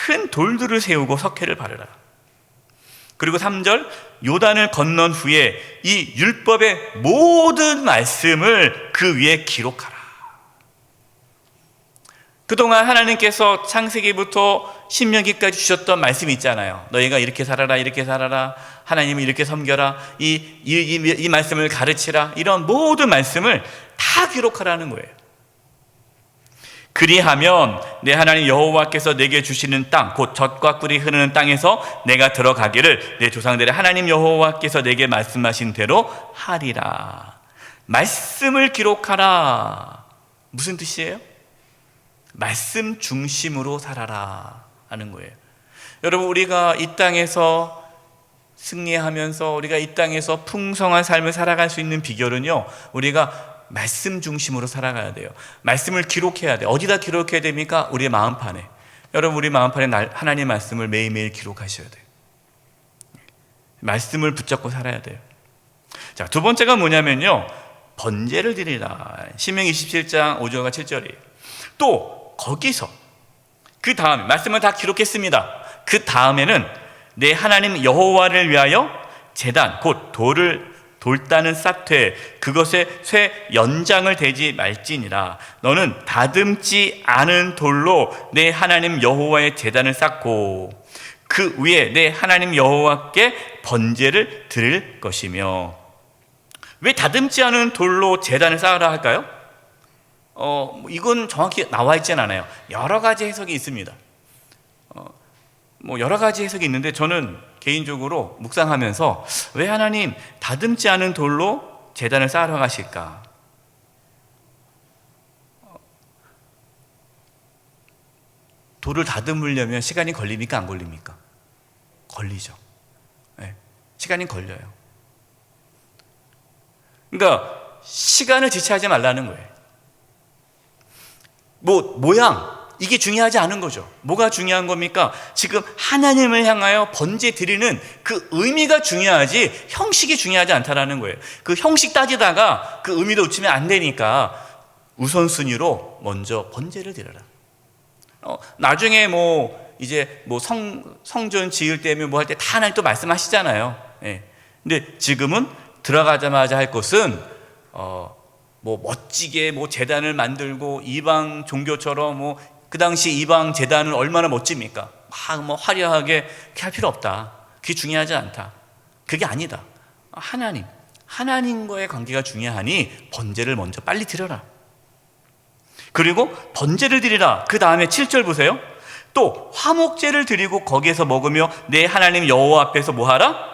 큰 돌들을 세우고 석회를 바르라. 그리고 3절, 요단을 건넌 후에 이 율법의 모든 말씀을 그 위에 기록하라. 그동안 하나님께서 창세기부터 신명기까지 주셨던 말씀이 있잖아요. 너희가 이렇게 살아라, 이렇게 살아라, 하나님을 이렇게 섬겨라, 이 말씀을 가르치라, 이런 모든 말씀을 다 기록하라는 거예요. 그리하면 내 하나님 여호와께서 내게 주시는 땅, 곧 젖과 꿀이 흐르는 땅에서 내가 들어가기를 내 조상들의 하나님 여호와께서 내게 말씀하신 대로 하리라. 말씀을 기록하라. 무슨 뜻이에요? 말씀 중심으로 살아라 하는 거예요. 여러분, 우리가 이 땅에서 승리하면서 우리가 이 땅에서 풍성한 삶을 살아갈 수 있는 비결은요, 우리가 말씀 중심으로 살아가야 돼요. 말씀을 기록해야 돼요. 어디다 기록해야 됩니까? 우리의 마음판에. 여러분, 우리 마음판에 하나님의 말씀을 매일매일 기록하셔야 돼요. 말씀을 붙잡고 살아야 돼요. 자, 두 번째가 뭐냐면요, 번제를 드리라. 신명기 27장 5절과 7절이에요. 또 거기서 그 다음에 말씀을 다 기록했습니다. 그 다음에는 내 하나님 여호와를 위하여 제단, 곧 돌다는 쌉퇴, 그것에 쇠 연장을 대지 말지니라. 너는 다듬지 않은 돌로 내 하나님 여호와의 제단을 쌓고 그 위에 내 하나님 여호와께 번제를 드릴 것이며. 왜 다듬지 않은 돌로 제단을 쌓으라 할까요? 이건 정확히 나와 있진 않아요. 여러 가지 해석이 있습니다. 여러 가지 해석이 있는데, 저는 개인적으로 묵상하면서 왜 하나님 다듬지 않은 돌로 제단을 쌓으러 가실까? 돌을 다듬으려면 시간이 걸립니까? 안 걸립니까? 걸리죠. 네, 시간이 걸려요. 그러니까 시간을 지체하지 말라는 거예요. 모양, 이게 중요하지 않은 거죠. 뭐가 중요한 겁니까? 지금 하나님을 향하여 번제 드리는 그 의미가 중요하지 형식이 중요하지 않다라는 거예요. 그 형식 따지다가 그 의미도 놓치면 안 되니까 우선순위로 먼저 번제를 드려라. 나중에 이제 성전 지을 때면 할 때 다 하나님 또 말씀하시잖아요. 예. 근데 지금은 들어가자마자 할 것은 멋지게 제단을 만들고 이방 종교처럼 그 당시 이방 제단은 얼마나 멋집니까? 화려하게 그렇게 할 필요 없다. 그게 중요하지 않다. 그게 아니다. 하나님과의 관계가 중요하니 번제를 먼저 빨리 드려라. 그리고 번제를 드리라. 그 다음에 7절 보세요. 또 화목제를 드리고 거기에서 먹으며 내 하나님 여호와 앞에서 뭐하라?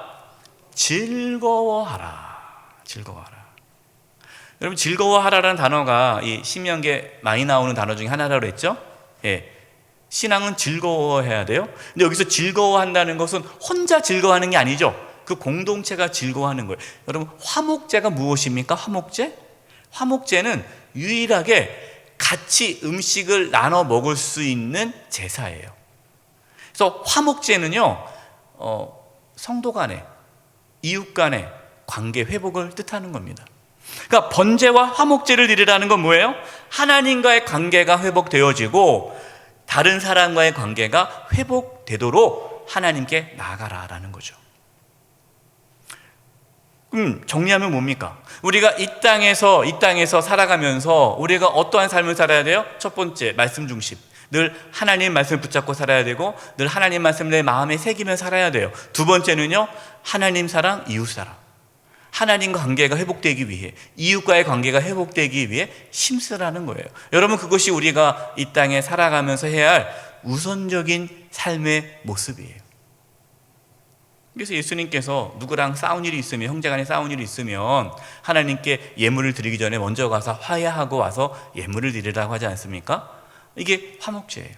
즐거워하라. 여러분, 즐거워하라라는 단어가 이 신명기에 많이 나오는 단어 중에 하나라고 했죠? 예. 신앙은 즐거워해야 돼요. 근데 여기서 즐거워한다는 것은 혼자 즐거워하는 게 아니죠. 그 공동체가 즐거워하는 거예요. 여러분, 화목제가 무엇입니까? 화목제는 유일하게 같이 음식을 나눠 먹을 수 있는 제사예요. 그래서 화목제는요, 성도 간의, 이웃 간의 관계 회복을 뜻하는 겁니다. 그러니까 번제와 화목제를 드리라는 건 뭐예요? 하나님과의 관계가 회복되어지고 다른 사람과의 관계가 회복되도록 하나님께 나아가라라는 거죠. 정리하면 뭡니까? 우리가 이 땅에서 살아가면서 우리가 어떠한 삶을 살아야 돼요? 첫 번째, 말씀 중심. 늘 하나님 말씀을 붙잡고 살아야 되고, 늘 하나님 말씀을 내 마음에 새기며 살아야 돼요. 두 번째는요, 하나님 사랑, 이웃 사랑. 하나님과 관계가 회복되기 위해, 이웃과의 관계가 회복되기 위해 힘쓰라는 거예요. 여러분, 그것이 우리가 이 땅에 살아가면서 해야 할 우선적인 삶의 모습이에요. 그래서 예수님께서 누구랑 싸운 일이 있으면, 형제간에 싸운 일이 있으면 하나님께 예물을 드리기 전에 먼저 가서 화해하고 와서 예물을 드리라고 하지 않습니까? 이게 화목제예요.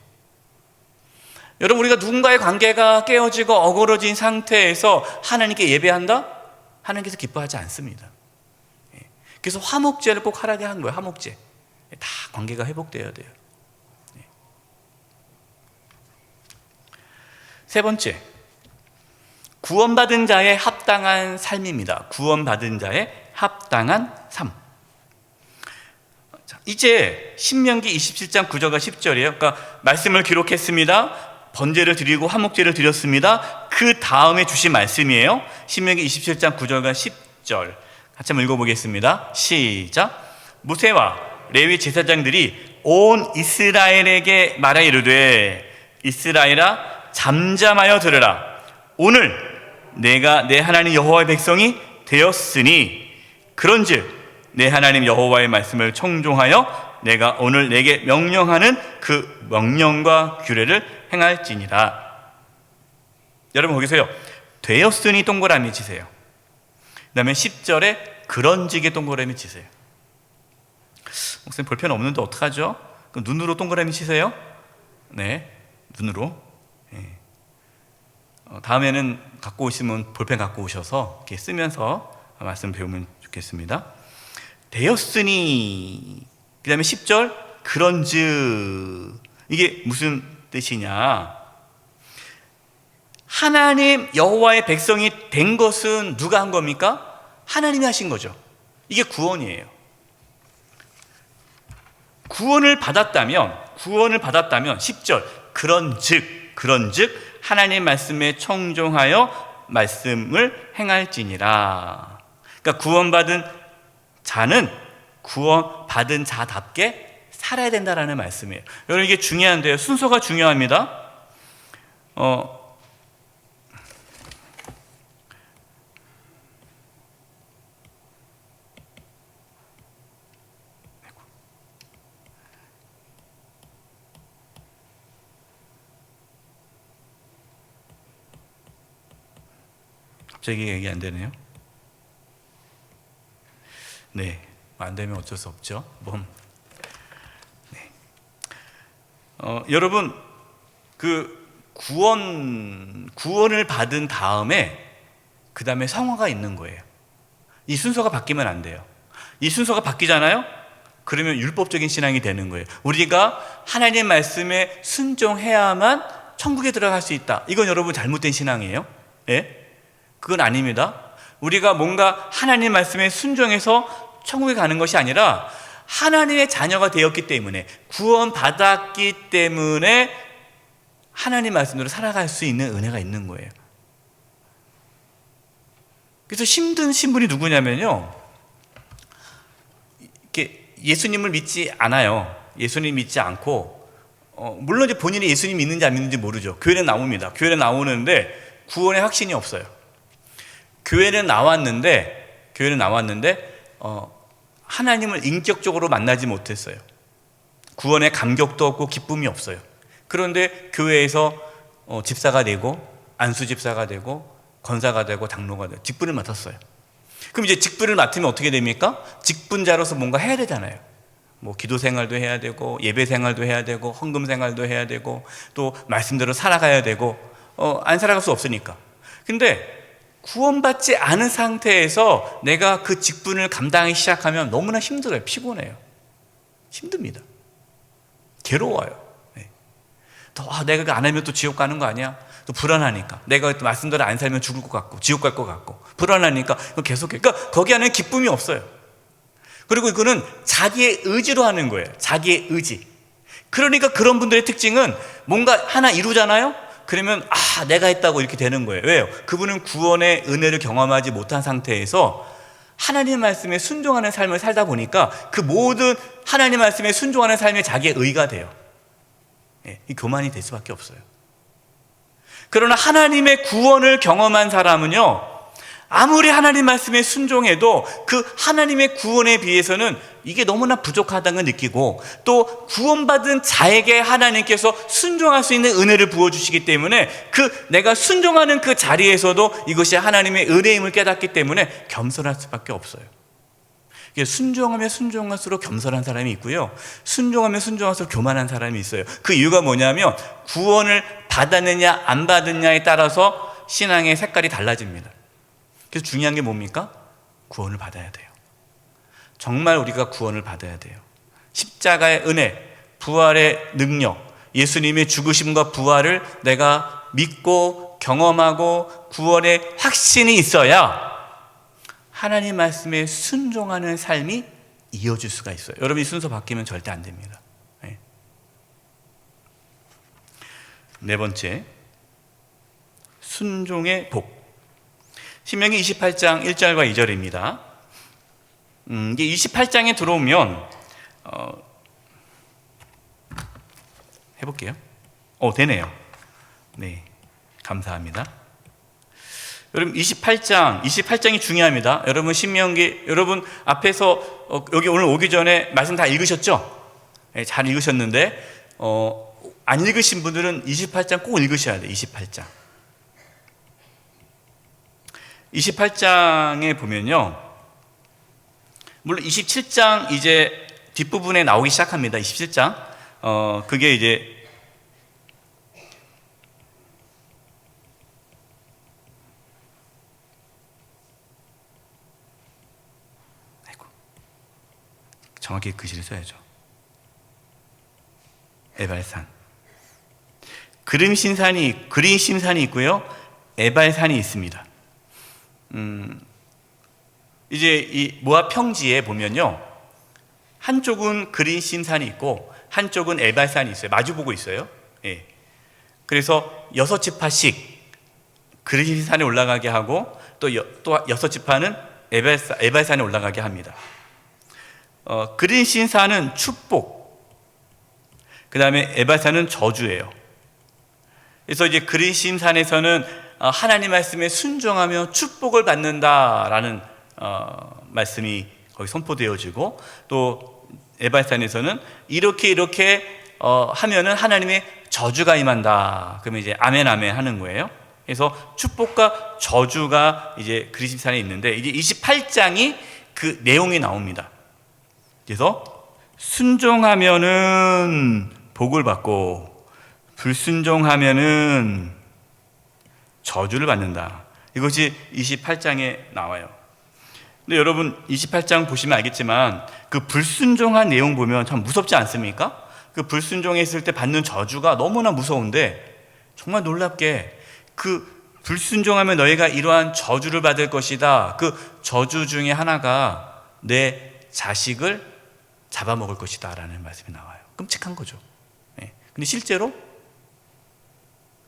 여러분, 우리가 누군가의 관계가 깨어지고 어그러진 상태에서 하나님께 예배한다? 하나님께서 기뻐하지 않습니다. 그래서 화목제를 꼭 하라게 한 거예요. 화목제. 다 관계가 회복되어야 돼요. 세 번째, 구원받은 자의 합당한 삶입니다. 구원받은 자의 합당한 삶. 자, 이제 신명기 27장 9절과 10절이에요. 그러니까 말씀을 기록했습니다. 번제를 드리고 화목제를 드렸습니다. 그 다음에 주신 말씀이에요. 신명기 27장 9절과 10절 같이 한번 읽어보겠습니다. 시작. 모세와 레위 제사장들이 온 이스라엘에게 말하 이르되, 이스라엘아 잠잠하여 들으라. 오늘 내가 내 하나님 여호와의 백성이 되었으니 그런즉 내 하나님 여호와의 말씀을 청종하여 내가 오늘 내게 명령하는 그 명령과 규례를 행할지니라. 여러분 거기서요, 되었으니 동그라미 치세요. 그 다음에 10절에 그런즉에 동그라미 치세요. 목사님 볼펜 없는데 어떡하죠? 그럼 눈으로 동그라미 치세요. 네, 눈으로. 네. 다음에는 갖고 오시면 볼펜 갖고 오셔서 이렇게 쓰면서 말씀 배우면 좋겠습니다. 되었으니, 그 다음에 10절 그런즉, 이게 무슨 뜻이냐? 하나님 여호와의 백성이 된 것은 누가 한 겁니까? 하나님이 하신 거죠. 이게 구원이에요. 구원을 받았다면 10절 그런즉 하나님 말씀에 청종하여 말씀을 행할지니라. 그러니까 구원받은 자는 구원받은 자답게 살아야 된다라는 말씀이에요. 여러분, 이게 중요한데요. 순서가 중요합니다. 갑자기 얘기 안 되네요. 네, 안 되면 어쩔 수 없죠. 네. 여러분, 그 구원을 받은 다음에 그 다음에 성화가 있는 거예요. 이 순서가 바뀌면 안 돼요. 이 순서가 바뀌잖아요. 그러면 율법적인 신앙이 되는 거예요. 우리가 하나님 말씀에 순종해야만 천국에 들어갈 수 있다. 이건 여러분 잘못된 신앙이에요. 예? 그건 아닙니다. 우리가 뭔가 하나님 말씀에 순종해서 천국에 가는 것이 아니라 하나님의 자녀가 되었기 때문에, 구원받았기 때문에 하나님 말씀대로 살아갈 수 있는 은혜가 있는 거예요. 그래서 힘든 신분이 누구냐면요, 이렇게 예수님을 믿지 않아요. 예수님 믿지 않고, 물론 이제 본인이 예수님 믿는지 안 믿는지 모르죠. 교회는 나옵니다. 교회는 나오는데 구원의 확신이 없어요. 교회는 나왔는데 하나님을 인격적으로 만나지 못했어요. 구원의 감격도 없고 기쁨이 없어요. 그런데 교회에서 집사가 되고, 안수 집사가 되고, 권사가 되고, 장로가 되고 직분을 맡았어요. 그럼 이제 직분을 맡으면 어떻게 됩니까? 직분자로서 뭔가 해야 되잖아요. 뭐 기도 생활도 해야 되고, 예배 생활도 해야 되고, 헌금 생활도 해야 되고, 또 말씀대로 살아가야 되고, 안 살아갈 수 없으니까. 근데 구원받지 않은 상태에서 내가 그 직분을 감당하기 시작하면 너무나 힘들어요. 피곤해요. 힘듭니다. 괴로워요. 네. 내가 안 하면 또 지옥 가는 거 아니야? 또 불안하니까. 내가 또 말씀대로 안 살면 죽을 것 같고, 지옥 갈 것 같고, 불안하니까 계속해. 그러니까 거기 안에 기쁨이 없어요. 그리고 이거는 자기의 의지로 하는 거예요. 자기의 의지. 그러니까 그런 분들의 특징은 뭔가 하나 이루잖아요? 그러면 내가 했다고 이렇게 되는 거예요. 왜요? 그분은 구원의 은혜를 경험하지 못한 상태에서 하나님 말씀에 순종하는 삶을 살다 보니까 그 모든 하나님 말씀에 순종하는 삶이 자기의 의가 돼요. 이 교만이 될 수밖에 없어요. 그러나 하나님의 구원을 경험한 사람은요, 아무리 하나님 말씀에 순종해도 그 하나님의 구원에 비해서는 이게 너무나 부족하다는 걸 느끼고, 또 구원받은 자에게 하나님께서 순종할 수 있는 은혜를 부어주시기 때문에 그 내가 순종하는 그 자리에서도 이것이 하나님의 은혜임을 깨닫기 때문에 겸손할 수밖에 없어요. 순종하면 순종할수록 겸손한 사람이 있고요, 순종하면 순종할수록 교만한 사람이 있어요. 그 이유가 뭐냐면 구원을 받았느냐 안 받았느냐에 따라서 신앙의 색깔이 달라집니다. 그래서 중요한 게 뭡니까? 구원을 받아야 돼요. 정말 우리가 구원을 받아야 돼요. 십자가의 은혜, 부활의 능력, 예수님의 죽으심과 부활을 내가 믿고 경험하고 구원의 확신이 있어야 하나님 말씀에 순종하는 삶이 이어질 수가 있어요. 여러분, 이 순서 바뀌면 절대 안 됩니다. 네 번째, 순종의 복. 신명기 28장 1절과 2절입니다. 이게 28장에 들어오면 해볼게요. 되네요. 네, 감사합니다. 여러분, 28장이 중요합니다. 여러분, 신명기, 여러분 앞에서 여기 오늘 오기 전에 말씀 다 읽으셨죠? 네, 잘 읽으셨는데 안 읽으신 분들은 28장 꼭 읽으셔야 돼요. 28장에 보면요, 물론 27장 이제 뒷부분에 나오기 시작합니다. 27장 그게 이제 정확히 글씨를 써야죠. 에발산, 그린신산이 있고요, 에발산이 있습니다. 이제 이 모압 평지에 보면요, 한쪽은 그린신산이 있고 한쪽은 에발산이 있어요. 마주보고 있어요. 예. 그래서 6지파씩 그린신산에 올라가게 하고 또 6지파는 에발산에 올라가게 합니다. 그린신산은 축복, 그 다음에 에발산은 저주예요. 그래서 이제 그린신산에서는 하나님 말씀에 순종하며 축복을 받는다라는 말씀이 거기 선포되어지고, 또 에발산에서는 이렇게 하면은 하나님의 저주가 임한다. 그러면 이제 아멘 아멘 하는 거예요. 그래서 축복과 저주가 이제 그린신산에 있는데, 이제 28장이 그 내용이 나옵니다. 그래서 순종하면은 복을 받고 불순종하면은 저주를 받는다. 이것이 28장에 나와요. 근데 여러분, 28장 보시면 알겠지만 그 불순종한 내용 보면 참 무섭지 않습니까? 그 불순종했을 때 받는 저주가 너무나 무서운데, 정말 놀랍게 그 불순종하면 너희가 이러한 저주를 받을 것이다. 그 저주 중에 하나가 내 자식을 잡아먹을 것이다 라는 말씀이 나와요. 끔찍한 거죠. 근데 실제로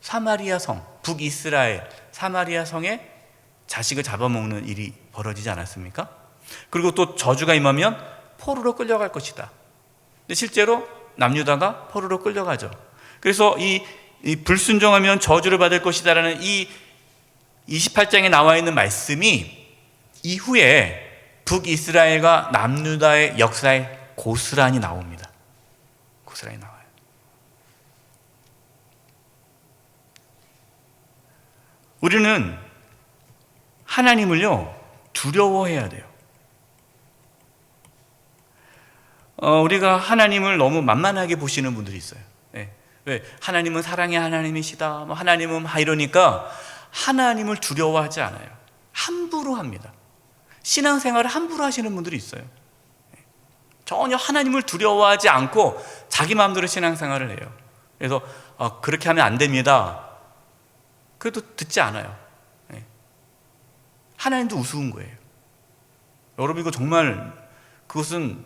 사마리아 성, 북이스라엘 사마리아 성에 자식을 잡아먹는 일이 벌어지지 않았습니까? 그리고 또 저주가 임하면 포로로 끌려갈 것이다. 근데 실제로 남유다가 포로로 끌려가죠. 그래서 이 불순종하면 저주를 받을 것이다라는 이 28장에 나와 있는 말씀이 이후에 북이스라엘과 남유다의 역사에 고스란히 나옵니다. 고스란히 나와요. 우리는 하나님을요, 두려워해야 돼요. 우리가 하나님을 너무 만만하게 보시는 분들이 있어요. 왜? 하나님은 사랑의 하나님이시다, 하나님은 이러니까 하나님을 두려워하지 않아요. 함부로 합니다. 신앙생활을 함부로 하시는 분들이 있어요. 전혀 하나님을 두려워하지 않고 자기 마음대로 신앙생활을 해요. 그래서 그렇게 하면 안 됩니다. 그래도 듣지 않아요. 하나님도 우스운 거예요. 여러분, 이거 정말 그것은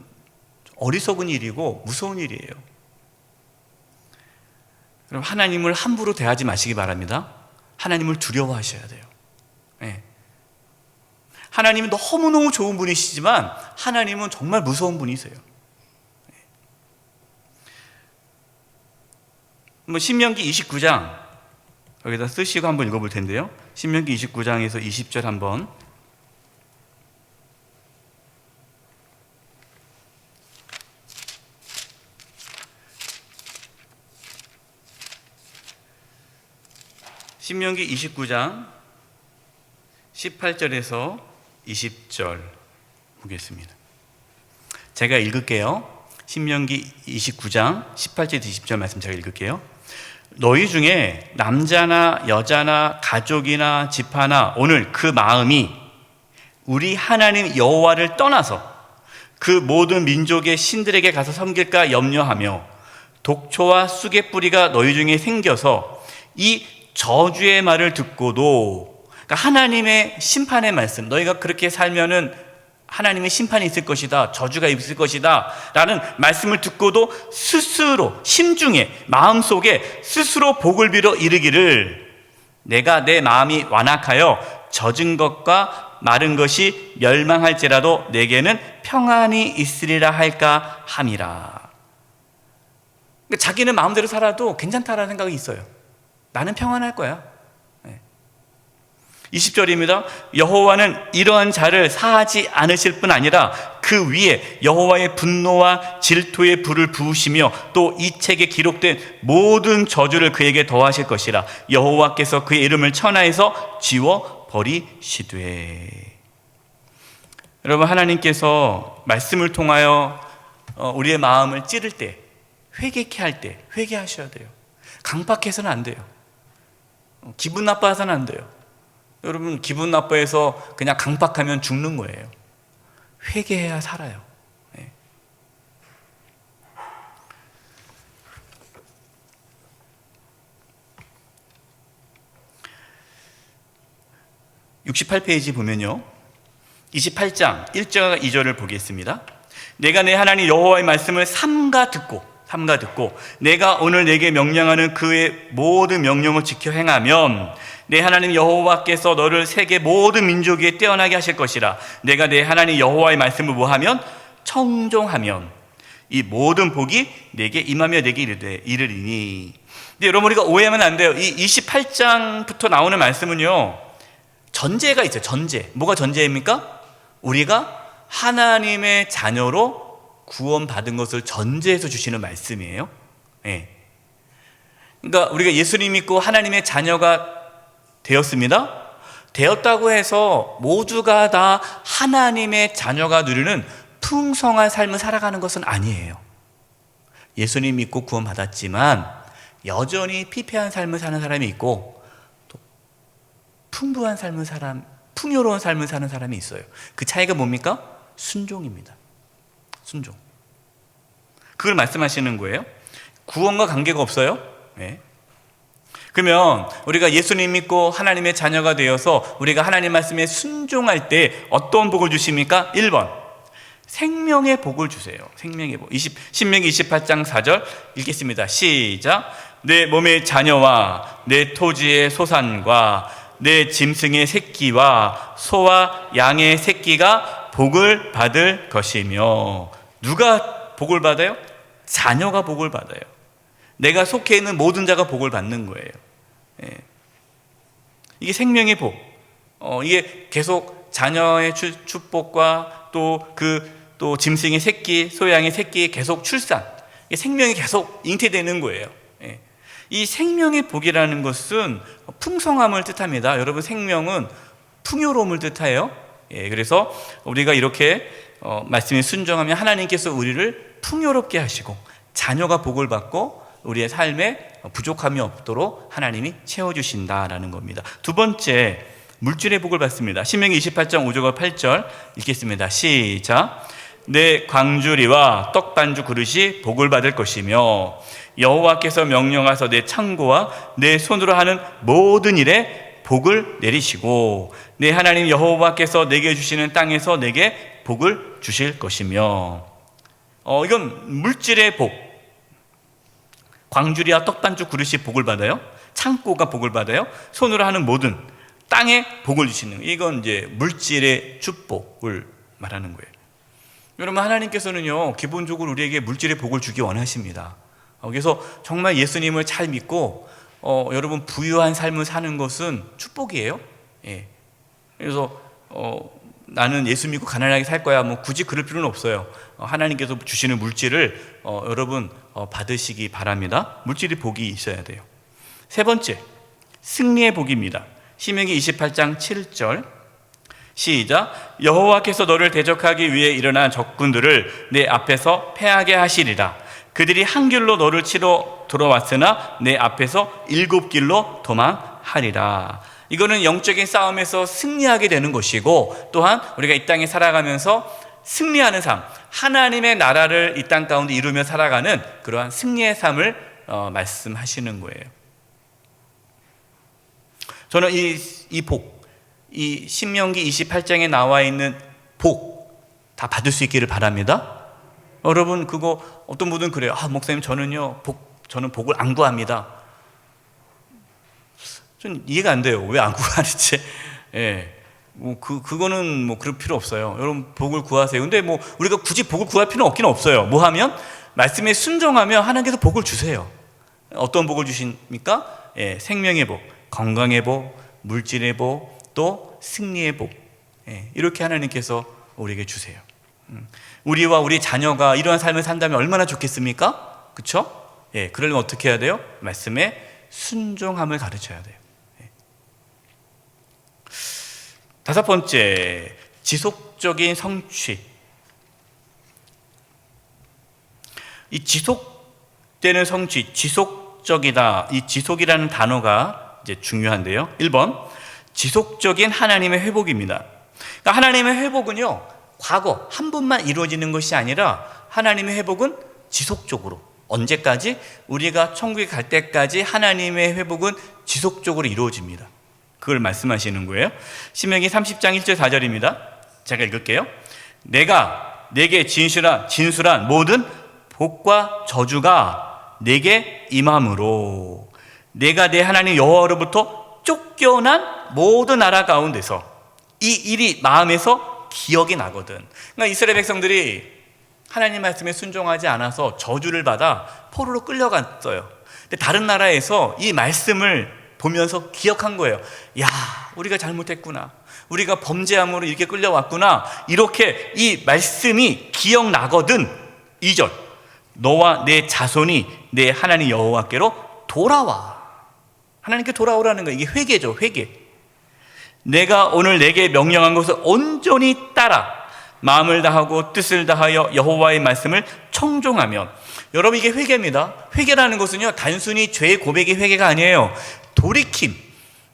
어리석은 일이고 무서운 일이에요. 그럼 하나님을 함부로 대하지 마시기 바랍니다. 하나님을 두려워하셔야 돼요. 하나님은 너무너무 좋은 분이시지만 하나님은 정말 무서운 분이세요. 신명기 29장 여기다 쓰시고 한번 읽어볼 텐데요. 신명기 29장에서 20절 한번 신명기 29장 18절에서 20절 보겠습니다. 제가 읽을게요. 신명기 29장 18절에서 20절 말씀 제가 읽을게요. 너희 중에 남자나 여자나 가족이나 지파나 오늘 그 마음이 우리 하나님 여호와를 떠나서 그 모든 민족의 신들에게 가서 섬길까 염려하며 독초와 쑥의 뿌리가 너희 중에 생겨서 이 저주의 말을 듣고도, 그러니까 하나님의 심판의 말씀, 너희가 그렇게 살면은 하나님의 심판이 있을 것이다, 저주가 있을 것이다 라는 말씀을 듣고도 스스로 심중에 마음속에 스스로 복을 빌어 이르기를 내가 내 마음이 완악하여 젖은 것과 마른 것이 멸망할지라도 내게는 평안이 있으리라 할까 함이라. 그러니까 자기는 마음대로 살아도 괜찮다라는 생각이 있어요. 나는 평안할 거야. 20절입니다. 여호와는 이러한 자를 사하지 않으실 뿐 아니라 그 위에 여호와의 분노와 질투의 불을 부으시며 또 이 책에 기록된 모든 저주를 그에게 더하실 것이라. 여호와께서 그의 이름을 천하에서 지워 버리시되. 여러분, 하나님께서 말씀을 통하여 우리의 마음을 찌를 때, 회개케 할 때 회개하셔야 돼요. 강박해서는 안 돼요. 기분 나빠서는 안 돼요. 여러분, 기분 나빠해서 그냥 강박하면 죽는 거예요. 회개해야 살아요. 네. 68페이지 보면요, 28장 1절 2절을 보겠습니다. 내가 내 하나님 여호와의 말씀을 삼가 듣고 내가 오늘 내게 명령하는 그의 모든 명령을 지켜 행하면 내 하나님 여호와께서 너를 세계 모든 민족 위에 뛰어나게 하실 것이라. 내가 내 하나님 여호와의 말씀을 뭐하면? 청종하면 이 모든 복이 내게 임하며 내게 이르리니. 근데 여러분, 우리가 오해하면 안 돼요. 이 28장부터 나오는 말씀은요, 전제가 있어요. 전제. 뭐가 전제입니까? 우리가 하나님의 자녀로 구원받은 것을 전제해서 주시는 말씀이에요. 네. 그러니까 우리가 예수님 믿고 하나님의 자녀가 되었습니다. 되었다고 해서 모두가 다 하나님의 자녀가 누리는 풍성한 삶을 살아가는 것은 아니에요. 예수님 믿고 구원받았지만 여전히 피폐한 삶을 사는 사람이 있고, 또 풍부한 삶을 풍요로운 삶을 사는 사람이 있어요. 그 차이가 뭡니까? 순종입니다. 순종. 그걸 말씀하시는 거예요. 구원과 관계가 없어요. 네. 그러면 우리가 예수님 믿고 하나님의 자녀가 되어서 우리가 하나님 말씀에 순종할 때 어떤 복을 주십니까? 1번, 생명의 복을 주세요. 생명의 복. 신명기 28장 4절 읽겠습니다. 시작. 내 몸의 자녀와 내 토지의 소산과 내 짐승의 새끼와 소와 양의 새끼가 복을 받을 것이며. 누가 복을 받아요? 자녀가 복을 받아요. 내가 속해 있는 모든 자가 복을 받는 거예요. 예. 이게 생명의 복. 이게 계속 자녀의 축복과 또 짐승의 새끼, 소양의 새끼 계속 출산. 이게 생명이 계속 잉태되는 거예요. 예. 이 생명의 복이라는 것은 풍성함을 뜻합니다. 여러분, 생명은 풍요로움을 뜻해요. 예. 그래서 우리가 이렇게 말씀에 순종하면 하나님께서 우리를 풍요롭게 하시고 자녀가 복을 받고 우리의 삶에 부족함이 없도록 하나님이 채워주신다라는 겁니다. 두 번째, 물질의 복을 받습니다. 신명기 28장 5절과 8절 읽겠습니다. 시작. 내 광주리와 떡반주 그릇이 복을 받을 것이며 여호와께서 명령하사 내 창고와 내 손으로 하는 모든 일에 복을 내리시고 내 하나님 여호와께서 내게 주시는 땅에서 내게 복을 주실 것이며. 이건 물질의 복. 광주리와 떡반죽 그릇이 복을 받아요. 창고가 복을 받아요. 손으로 하는 모든 땅에 복을 주시는 거예요. 이건 이제 물질의 축복을 말하는 거예요. 여러분, 하나님께서는요, 기본적으로 우리에게 물질의 복을 주기 원하십니다. 그래서 정말 예수님을 잘 믿고 여러분, 부유한 삶을 사는 것은 축복이에요. 예. 그래서 나는 예수 믿고 가난하게 살 거야, 뭐 굳이 그럴 필요는 없어요. 하나님께서 주시는 물질을 여러분 받으시기 바랍니다. 물질의 복이 있어야 돼요. 세 번째, 승리의 복입니다. 신명기 28장 7절 시작. 여호와께서 너를 대적하기 위해 일어난 적군들을 내 앞에서 패하게 하시리라. 그들이 한 길로 너를 치러 들어왔으나 내 앞에서 7길로 도망하리라. 이거는 영적인 싸움에서 승리하게 되는 것이고, 또한 우리가 이 땅에 살아가면서 승리하는 삶, 하나님의 나라를 이 땅 가운데 이루며 살아가는 그러한 승리의 삶을 말씀하시는 거예요. 저는 이 복, 이 신명기 28장에 나와 있는 복 다 받을 수 있기를 바랍니다. 여러분, 그거 어떤 분은 그래요. 목사님, 저는 복을 안 구합니다. 좀 이해가 안 돼요. 왜 안 구하는지. 예. 그거는 그럴 필요 없어요. 여러분, 복을 구하세요. 근데 우리가 굳이 복을 구할 필요는 없기는 없어요. 하면 말씀에 순종하면 하나님께서 복을 주세요. 어떤 복을 주십니까? 예, 생명의 복, 건강의 복, 물질의 복, 또 승리의 복. 예, 이렇게 하나님께서 우리에게 주세요. 우리와 우리 자녀가 이러한 삶을 산다면 얼마나 좋겠습니까? 그렇죠? 예, 그러려면 어떻게 해야 돼요? 말씀에 순종함을 가르쳐야 돼요. 예. 다섯 번째, 지속적인 성취. 이 지속되는 성취, 지속적이다. 이 지속이라는 단어가 이제 중요한데요. 1번, 지속적인 하나님의 회복입니다. 그러니까 하나님의 회복은요, 과거 한 번만 이루어지는 것이 아니라 하나님의 회복은 지속적으로, 언제까지? 우리가 천국에 갈 때까지 하나님의 회복은 지속적으로 이루어집니다. 그걸 말씀하시는 거예요. 신명기 30장 1절 4절입니다. 제가 읽을게요. 내가 내게 진술한 모든 복과 저주가 내게 임함으로 내가 내 하나님 여호와로부터 쫓겨난 모든 나라 가운데서 이 일이 마음에서 기억이 나거든. 그러니까 이스라엘 백성들이 하나님 말씀에 순종하지 않아서 저주를 받아 포로로 끌려갔어요. 근데 다른 나라에서 이 말씀을 보면서 기억한 거예요. 야, 우리가 잘못했구나. 우리가 범죄함으로 이렇게 끌려왔구나. 이렇게 이 말씀이 기억나거든. 2절. 너와 내 자손이 내 하나님 여호와께로 돌아와. 하나님께 돌아오라는 거예요. 이게 회개죠, 회개. 내가 오늘 내게 명령한 것을 온전히 따라 마음을 다하고 뜻을 다하여 여호와의 말씀을 청종하면, 여러분, 이게 회개입니다. 회개라는 것은요, 단순히 죄의 고백이 회개가 아니에요. 돌이킴.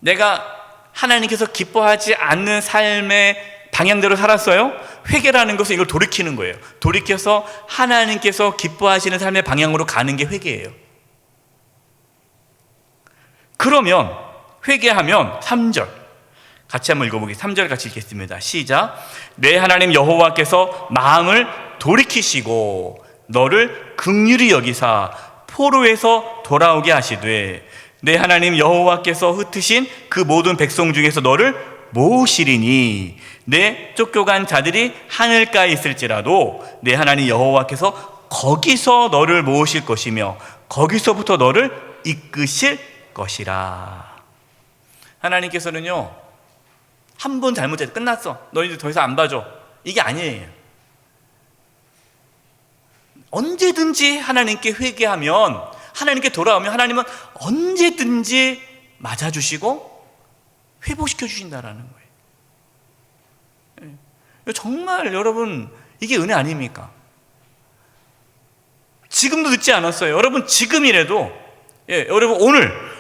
내가 하나님께서 기뻐하지 않는 삶의 방향대로 살았어요. 회개라는 것은 이걸 돌이키는 거예요. 돌이켜서 하나님께서 기뻐하시는 삶의 방향으로 가는 게 회개예요. 그러면 회개하면 3절 같이 한번 읽어보겠습니다. 3절 같이 읽겠습니다. 시작. 내 하나님 여호와께서 마음을 돌이키시고 너를 긍휼히 여기사 포로에서 돌아오게 하시되 내 하나님 여호와께서 흩으신 그 모든 백성 중에서 너를 모으시리니 내 쫓겨간 자들이 하늘가에 있을지라도 내 하나님 여호와께서 거기서 너를 모으실 것이며 거기서부터 너를 이끄실 것이라. 하나님께서는요, 한 번 잘못해서 끝났어, 너희들 더 이상 안 봐줘, 이게 아니에요. 언제든지 하나님께 회개하면, 하나님께 돌아오면 하나님은 언제든지 맞아주시고 회복시켜 주신다라는 거예요. 정말 여러분, 이게 은혜 아닙니까? 지금도 늦지 않았어요. 여러분, 지금이라도, 여러분,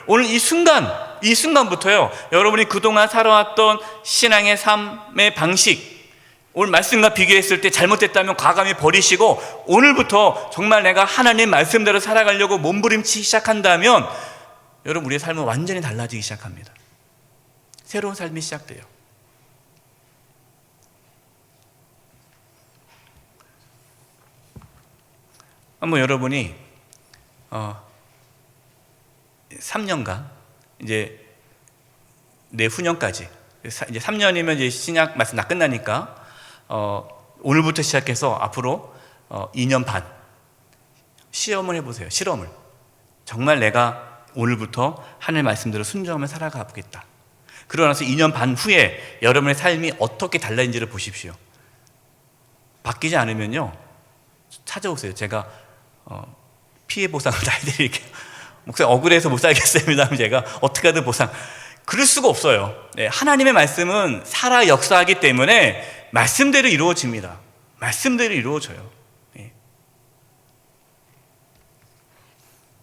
오늘 이 순간부터요, 여러분이 그동안 살아왔던 신앙의 삶의 방식, 오늘 말씀과 비교했을 때 잘못됐다면 과감히 버리시고 오늘부터 정말 내가 하나님 말씀대로 살아가려고 몸부림치기 시작한다면 여러분, 우리의 삶은 완전히 달라지기 시작합니다. 새로운 삶이 시작돼요. 한번 여러분이 3년간 이제 내후년까지, 이제 3년이면 이제 신약 말씀 다 끝나니까 오늘부터 시작해서 앞으로 2년 반 시험을 해보세요. 실험을. 정말 내가 오늘부터 하나님 말씀대로 순종하며 살아가 보겠다. 그러고 나서 2년 반 후에 여러분의 삶이 어떻게 달라진지를 보십시오. 바뀌지 않으면요, 찾아오세요. 제가 피해 보상을 다 해드릴게요. 목사님 억울해서 못 살겠습니다. 제가 어떻게 하든 보상. 그럴 수가 없어요. 네, 하나님의 말씀은 살아 역사하기 때문에 말씀대로 이루어집니다. 말씀대로 이루어져요. 네.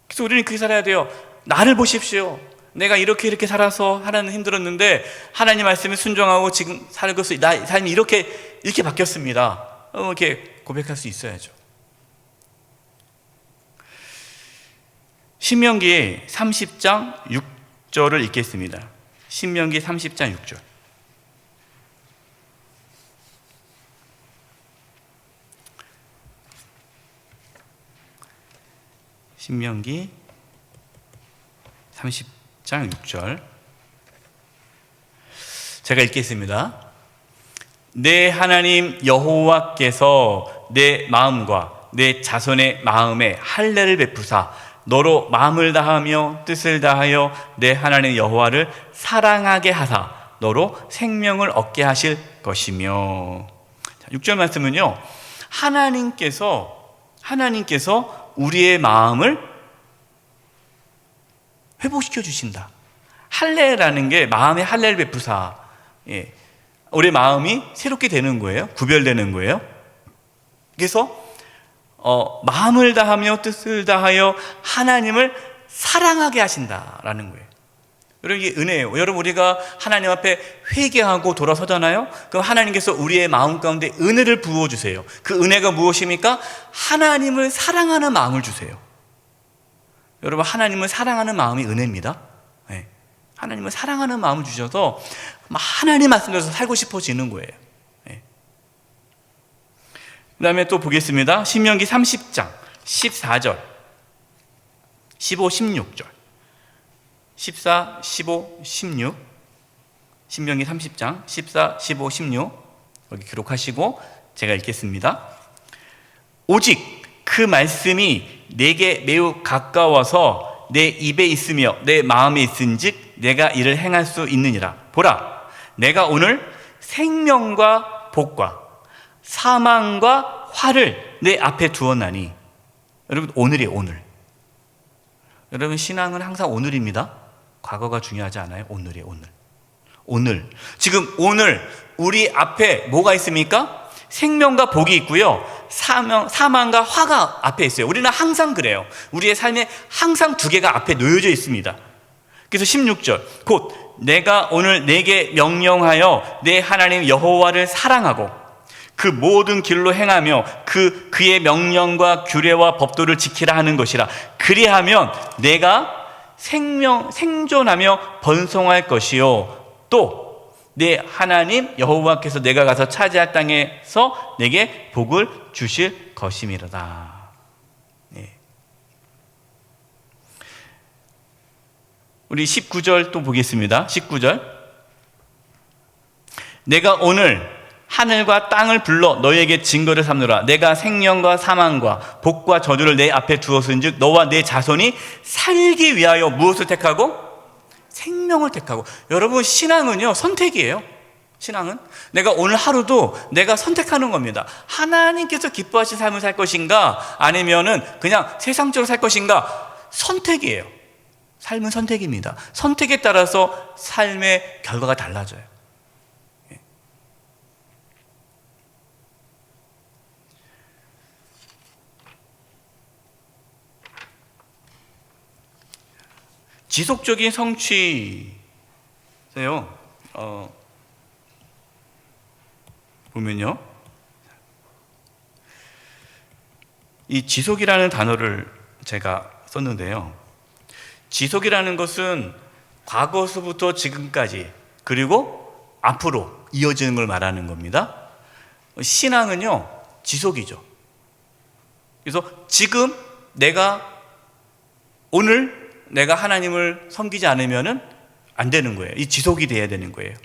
그래서 우리는 그렇게 살아야 돼요. 나를 보십시오. 내가 이렇게 살아서 하나는 힘들었는데 하나님 말씀에 순종하고 지금 살고 있어. 나 삶이 이렇게 바뀌었습니다. 이렇게 고백할 수 있어야죠. 신명기 30장 6절을 읽겠습니다. 신명기 30장 6절. 신명기 30장 6절. 제가 읽겠습니다. 내 하나님 여호와께서 내 마음과 내 자손의 마음에 할례를 베푸사 너로 마음을 다하며 뜻을 다하여 내 하나님 여호와를 사랑하게 하사 너로 생명을 얻게 하실 것이며. 6절 말씀은요, 하나님께서 우리의 마음을 회복시켜 주신다. 할례라는 게 마음의 할례를 베푸사, 우리 마음이 새롭게 되는 거예요. 구별되는 거예요. 그래서 마음을 다하며 뜻을 다하여 하나님을 사랑하게 하신다라는 거예요. 여러분, 이게 은혜예요. 여러분, 우리가 하나님 앞에 회개하고 돌아서잖아요. 그럼 하나님께서 우리의 마음 가운데 은혜를 부어주세요. 그 은혜가 무엇입니까? 하나님을 사랑하는 마음을 주세요. 여러분, 하나님을 사랑하는 마음이 은혜입니다. 네. 하나님을 사랑하는 마음을 주셔서 하나님 말씀대로 살고 싶어지는 거예요. 네. 그 다음에 또 보겠습니다. 신명기 30장 14절 15, 16절 14, 15, 16 신명기 30장 14, 15, 16 여기 기록하시고 제가 읽겠습니다. 오직 그 말씀이 내게 매우 가까워서 내 입에 있으며 내 마음에 있은즉 내가 이를 행할 수 있느니라. 보라, 내가 오늘 생명과 복과 사망과 화를 내 앞에 두었나니. 여러분, 오늘이에요. 오늘. 여러분, 신앙은 항상 오늘입니다. 과거가 중요하지 않아요. 오늘이에요. 오늘. 지금 오늘 우리 앞에 뭐가 있습니까? 생명과 복이 있고요, 사망과 화가 앞에 있어요. 우리는 항상 그래요. 우리의 삶에 항상 두 개가 앞에 놓여져 있습니다. 그래서 16절, 곧 내가 오늘 내게 명령하여 내 하나님 여호와를 사랑하고 그 모든 길로 행하며 그의 명령과 규례와 법도를 지키라 하는 것이라. 그리하면 내가 생존하며 번성할 것이요, 또 내 하나님 여호와께서 내가 가서 차지할 땅에서 내게 복을 주실 것임이로다. 네. 우리 19절 또 보겠습니다. 19절. 내가 오늘 하늘과 땅을 불러 너희에게 증거를 삼노라. 내가 생명과 사망과 복과 저주를 내 앞에 두었은즉 너와 내 자손이 살기 위하여 무엇을 택하고? 생명을 택하고. 여러분, 신앙은요, 선택이에요. 신앙은 내가 오늘 하루도 내가 선택하는 겁니다. 하나님께서 기뻐하신 삶을 살 것인가, 아니면은 그냥 세상적으로 살 것인가. 선택이에요. 삶은 선택입니다. 선택에 따라서 삶의 결과가 달라져요. 지속적인 성취세요. 보면요, 이 지속이라는 단어를 제가 썼는데요, 지속이라는 것은 과거서부터 지금까지 그리고 앞으로 이어지는 걸 말하는 겁니다. 신앙은요, 지속이죠. 그래서 지금 오늘 내가 하나님을 섬기지 않으면 안 되는 거예요. 이 지속이 돼야 되는 거예요.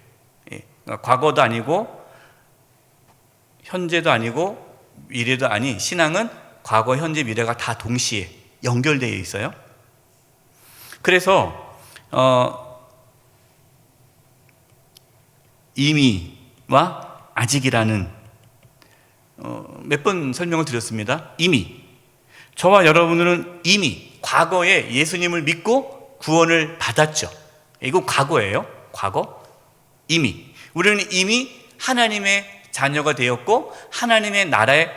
그러니까 과거도 아니고 현재도 아니고 미래도 아닌, 신앙은 과거, 현재, 미래가 다 동시에 연결되어 있어요. 그래서 이미와 아직이라는 몇 번 설명을 드렸습니다. 이미, 저와 여러분은 이미 과거에 예수님을 믿고 구원을 받았죠. 이거 과거예요. 과거. 이미. 우리는 이미 하나님의 자녀가 되었고 하나님의 나라에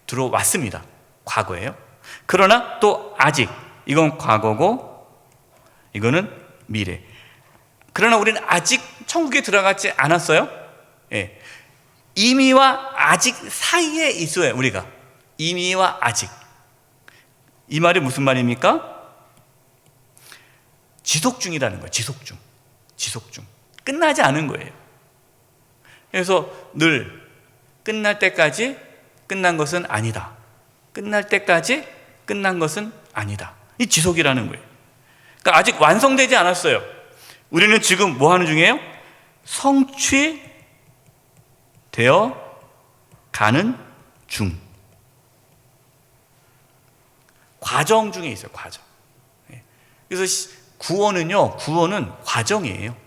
들어왔습니다. 과거예요. 그러나 또 아직 이건 과거고 이거는 미래. 그러나 우리는 아직 천국에 들어가지 않았어요. 예. 이미와 아직 사이에 있어요. 우리가 이미와 아직. 이 말이 무슨 말입니까? 지속 중이라는 거예요. 지속 중. 지속 중. 끝나지 않은 거예요. 그래서 늘 끝날 때까지 끝난 것은 아니다. 끝날 때까지 끝난 것은 아니다. 이 지속이라는 거예요. 그러니까 아직 완성되지 않았어요. 우리는 지금 뭐 하는 중이에요? 성취되어 가는 중. 과정 중에 있어요. 과정. 그래서 구원은 과정이에요.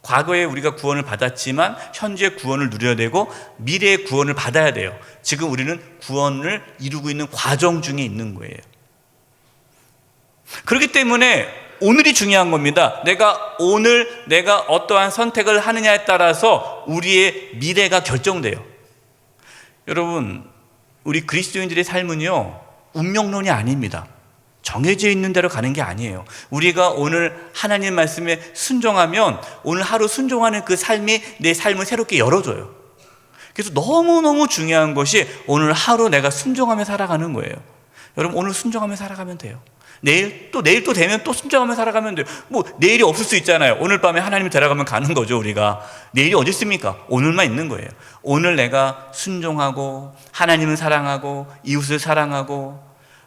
과거에 우리가 구원을 받았지만 현재 구원을 누려야 되고 미래의 구원을 받아야 돼요. 지금 우리는 구원을 이루고 있는 과정 중에 있는 거예요. 그렇기 때문에 오늘이 중요한 겁니다. 내가 어떠한 선택을 하느냐에 따라서 우리의 미래가 결정돼요. 여러분, 우리 그리스도인들의 삶은요, 운명론이 아닙니다. 정해져 있는 대로 가는 게 아니에요. 우리가 오늘 하나님 말씀에 순종하면 오늘 하루 순종하는 그 삶이 내 삶을 새롭게 열어줘요. 그래서 너무너무 중요한 것이 오늘 하루 내가 순종하며 살아가는 거예요. 여러분, 오늘 순종하며 살아가면 돼요. 내일 또 되면 또 순종하며 살아가면 돼요. 뭐 내일이 없을 수 있잖아요. 오늘 밤에 하나님 데려가면 가는 거죠. 우리가 내일이 어디 있습니까? 오늘만 있는 거예요. 오늘 내가 순종하고 하나님을 사랑하고 이웃을 사랑하고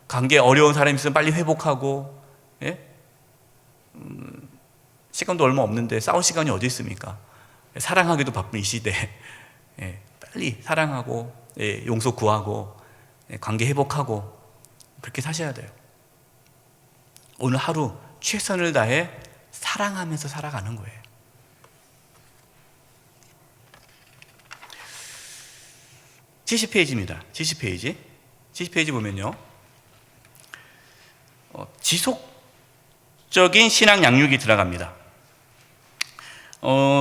관계 어려운 사람이 있으면 빨리 회복하고, 예? 시간도 얼마 없는데 싸울 시간이 어디 있습니까? 사랑하기도 바쁜 이 시대, 예, 빨리 사랑하고, 예, 용서 구하고, 예, 관계 회복하고 그렇게 사셔야 돼요. 오늘 하루 최선을 다해 사랑하면서 살아가는 거예요. (70페이지입니다) 70페이지 보면요, 지속적인 신앙 양육이 들어갑니다.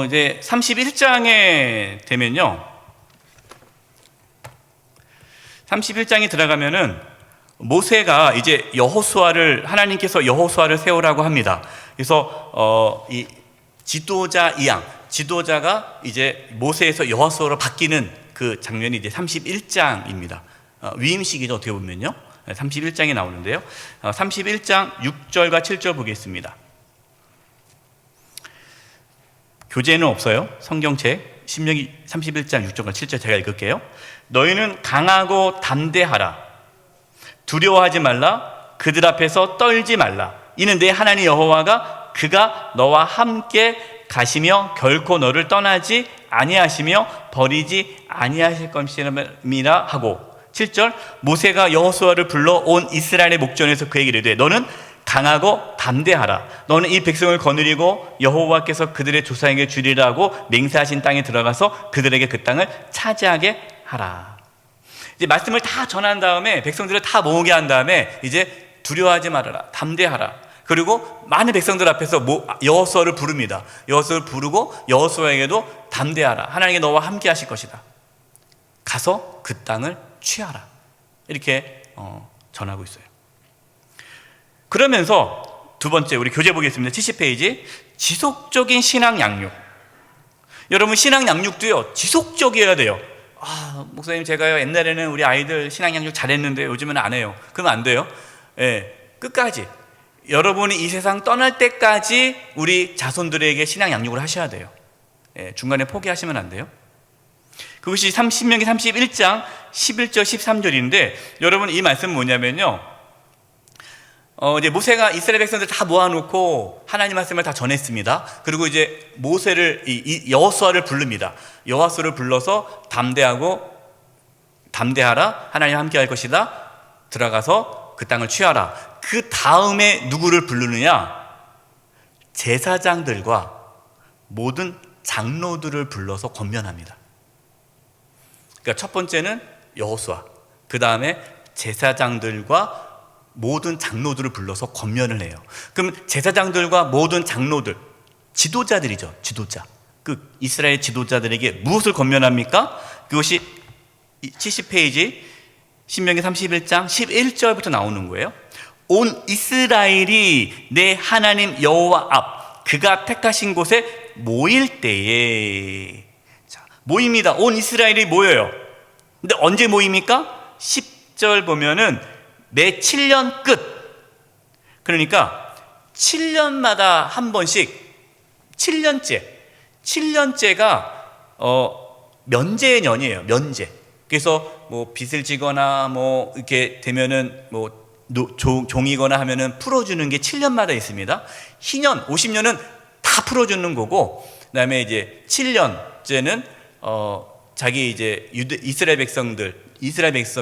이제 31장에 되면요, 31장이 들어가면은 모세가 이제 하나님께서 여호수아를 세우라고 합니다. 그래서 이 지도자가 이제 모세에서 여호수아로 바뀌는 그 장면이 이제 31장입니다. 위임식이죠, 어떻게 보면요. 31장에 나오는데요. 31장 6절과 7절 보겠습니다. 교재는 없어요. 성경책 신명기 31장 6절과 7절 제가 읽을게요. 너희는 강하고 담대하라. 두려워하지 말라. 그들 앞에서 떨지 말라. 이는 내 하나님 여호와가 그가 너와 함께 가시며 결코 너를 떠나지 아니하시며 버리지 아니하실 것임이라 하고, 7절 모세가 여호수아를 불러 온 이스라엘의 목전에서 그에게 이르되 너는 강하고 담대하라. 너는 이 백성을 거느리고 여호와께서 그들의 조상에게 주리라고 맹세하신 땅에 들어가서 그들에게 그 땅을 차지하게 하라. 이제 말씀을 다 전한 다음에 백성들을 다 모으게 한 다음에 이제 두려워하지 말아라, 담대하라. 그리고 많은 백성들 앞에서 여호수아를 부릅니다. 여호수아를 부르고 여호수아에게도 담대하라. 하나님이 너와 함께 하실 것이다. 가서 그 땅을 취하라. 이렇게 전하고 있어요. 그러면서 두 번째 우리 교재 보겠습니다. 70페이지 지속적인 신앙 양육. 여러분, 신앙 양육도요 지속적이어야 돼요. 목사님, 제가요 옛날에는 우리 아이들 신앙 양육 잘했는데 요즘은 안 해요. 그러면 안 돼요. 예, 끝까지 여러분이 이 세상 떠날 때까지 우리 자손들에게 신앙 양육을 하셔야 돼요. 예, 중간에 포기하시면 안 돼요. 그것이 신명기 31장 11절 13절인데 여러분, 이 말씀은 뭐냐면요, 이제 모세가 이스라엘 백성들 다 모아놓고 하나님 말씀을 다 전했습니다. 그리고 이제 모세를 여호수아를 부릅니다. 여호수아를 불러서 담대하라. 하나님 함께 할 것이다. 들어가서 그 땅을 취하라. 그 다음에 누구를 부르느냐? 제사장들과 모든 장로들을 불러서 권면합니다. 그러니까 첫 번째는 여호수아, 그 다음에 제사장들과 모든 장로들을 불러서 권면을 해요. 그럼 제사장들과 모든 장로들, 지도자들이죠. 지도자. 그 이스라엘 지도자들에게 무엇을 권면합니까? 그것이 70페이지 신명기 31장 11절부터 나오는 거예요. 온 이스라엘이 내 하나님 여호와 앞 그가 택하신 곳에 모일 때에, 자, 모입니다. 온 이스라엘이 모여요. 근데 언제 모입니까? 10절 보면은 매 7년 끝. 그러니까 7년마다 한 번씩 7년째가 면제의 년이에요. 면제. 그래서 뭐 빚을 지거나 뭐 이렇게 되면은 뭐 종이거나 하면은 풀어주는 게 7년마다 있습니다. 희년 50년은 다 풀어주는 거고, 그다음에 이제 7년째는 자기 이제 이스라엘 백성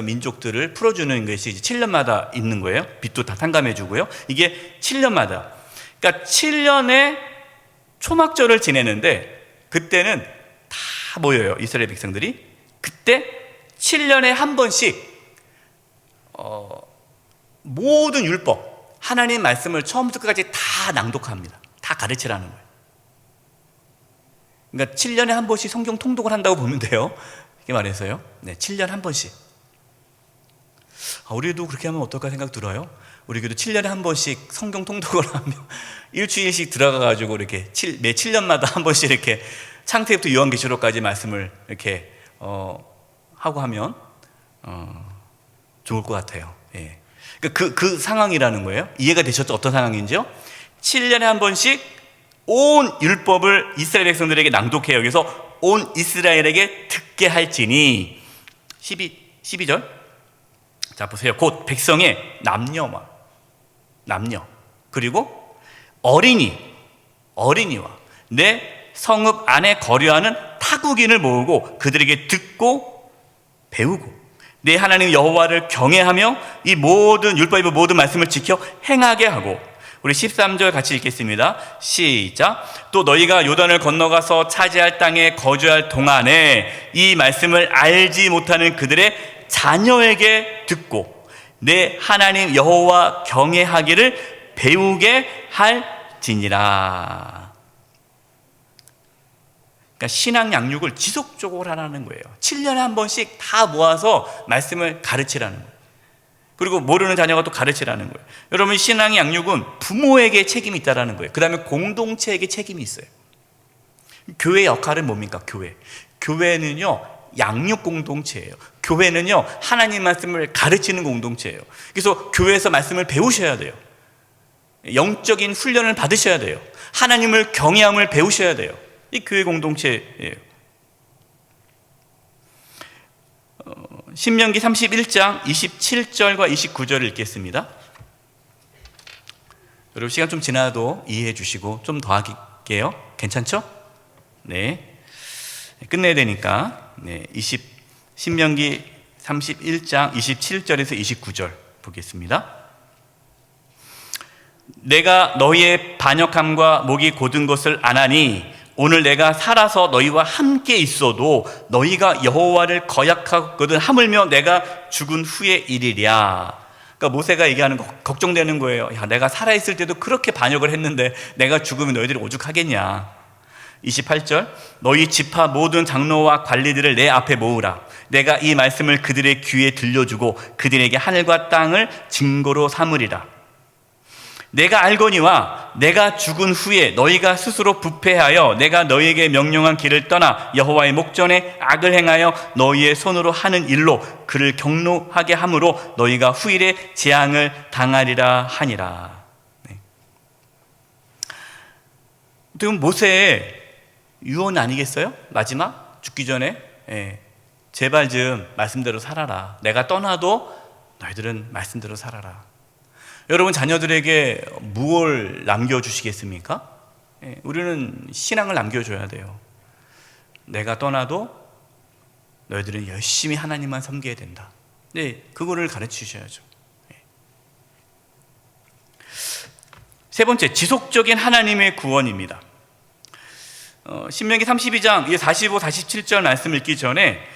민족들을 풀어주는 것이 이제 7년마다 있는 거예요. 빚도 다 탕감해주고요. 이게 7년마다. 그러니까 7년에 초막절을 지내는데 그때는 다 모여요. 이스라엘 백성들이. 그때 7년에 한 번씩 모든 율법, 하나님 말씀을 처음부터 끝까지 다 낭독합니다. 다 가르치라는 거예요. 그러니까 7년에 한 번씩 성경 통독을 한다고 보면 돼요. 이렇게 말해서요. 네, 7년에 한 번씩. 우리도 그렇게 하면 어떨까 생각 들어요. 우리 교도 7년에 한 번씩 성경 통독을 하면 일주일씩 들어가가지고 이렇게 매 7년마다 한 번씩 이렇게 창세기부터 요한계시록까지 말씀을 이렇게 하고 하면 좋을 것 같아요. 예. 그 상황이라는 거예요. 이해가 되셨죠? 어떤 상황인지요? 7년에 한 번씩 온 율법을 이스라엘 백성들에게 낭독해요. 그래서 온 이스라엘에게 듣게 할지니 12절. 자 보세요. 곧 백성의 남녀 그리고 어린이와 내 성읍 안에 거류하는 타국인을 모으고 그들에게 듣고 배우고 내 하나님 여호와를 경외하며 이 모든 율법의 모든 말씀을 지켜 행하게 하고. 우리 13절 같이 읽겠습니다. 시작. 또 너희가 요단을 건너가서 차지할 땅에 거주할 동안에 이 말씀을 알지 못하는 그들의 자녀에게 듣고 내 하나님 여호와 경외하기를 배우게 할지니라. 그러니까 신앙 양육을 지속적으로 하라는 거예요. 7년에 한 번씩 다 모아서 말씀을 가르치라는 거예요. 그리고 모르는 자녀가 또 가르치라는 거예요. 여러분, 신앙 양육은 부모에게 책임이 있다는 거예요. 그 다음에 공동체에게 책임이 있어요. 교회 역할은 뭡니까? 교회는요 양육 공동체예요. 교회는요 하나님 말씀을 가르치는 공동체예요. 그래서 교회에서 말씀을 배우셔야 돼요. 영적인 훈련을 받으셔야 돼요. 하나님을 경외함을 배우셔야 돼요. 이 교회 공동체예요. 신명기 31장 27절과 29절을 읽겠습니다. 여러분 시간 좀 지나도 이해해 주시고 좀 더 할게요. 괜찮죠? 네, 끝내야 되니까. 네, 신명기 31장 27절에서 29절 보겠습니다. 내가 너희의 반역함과 목이 곧은 것을 아나니 오늘 내가 살아서 너희와 함께 있어도 너희가 여호와를 거역하거든 하물며 내가 죽은 후의 일이랴. 그러니까 모세가 얘기하는 거 걱정되는 거예요. 야, 내가 살아있을 때도 그렇게 반역을 했는데 내가 죽으면 너희들이 오죽하겠냐. 28절. 너희 지파 모든 장로와 관리들을 내 앞에 모으라. 내가 이 말씀을 그들의 귀에 들려주고 그들에게 하늘과 땅을 증거로 삼으리라. 내가 알거니와 내가 죽은 후에 너희가 스스로 부패하여 내가 너희에게 명령한 길을 떠나 여호와의 목전에 악을 행하여 너희의 손으로 하는 일로 그를 경노하게 함으로 너희가 후일에 재앙을 당하리라 하니라. 네. 그럼 모세의 유언 아니겠어요? 마지막 죽기 전에 제발 좀 말씀대로 살아라. 내가 떠나도 너희들은 말씀대로 살아라. 여러분 자녀들에게 무엇을 남겨주시겠습니까? 우리는 신앙을 남겨줘야 돼요. 내가 떠나도 너희들은 열심히 하나님만 섬겨야 된다. 네, 그거를 가르치셔야죠. 세 번째, 지속적인 하나님의 구원입니다. 신명기 32장 45, 47절 말씀 읽기 전에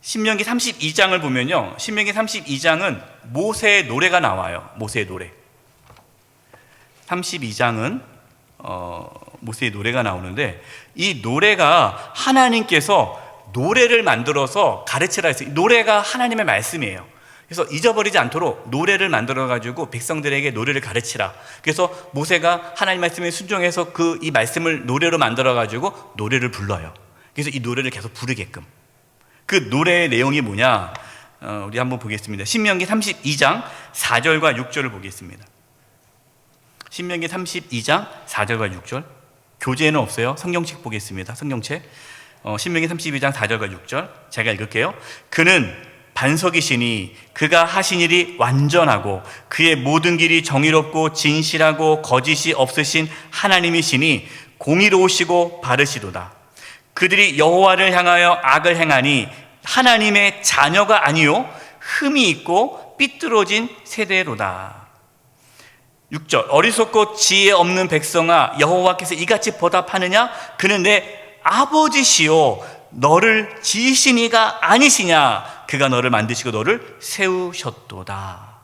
신명기 32장을 보면요, 신명기 32장은 모세의 노래가 나와요. 모세의 노래. 32장은 모세의 노래가 나오는데, 이 노래가 하나님께서 노래를 만들어서 가르치라 했어요. 노래가 하나님의 말씀이에요. 그래서 잊어버리지 않도록 노래를 만들어 가지고 백성들에게 노래를 가르치라. 그래서 모세가 하나님 말씀에 순종해서 이 말씀을 노래로 만들어 가지고 노래를 불러요. 그래서 이 노래를 계속 부르게끔. 그 노래의 내용이 뭐냐? 우리 한번 보겠습니다. 신명기 32장 4절과 6절을 보겠습니다. 신명기 32장 4절과 6절. 교재에는 없어요. 성경책 보겠습니다. 성경책. 신명기 32장 4절과 6절. 제가 읽을게요. 그는 반석이시니 그가 하신 일이 완전하고 그의 모든 길이 정의롭고 진실하고 거짓이 없으신 하나님이시니 공의로우시고 바르시도다. 그들이 여호와를 향하여 악을 행하니 하나님의 자녀가 아니요 흠이 있고 삐뚤어진 세대로다. 6절. 어리석고 지혜 없는 백성아, 여호와께서 이같이 보답하느냐? 그는 내 아버지시요 너를 지으신 이가 아니시냐? 그가 너를 만드시고 너를 세우셨도다.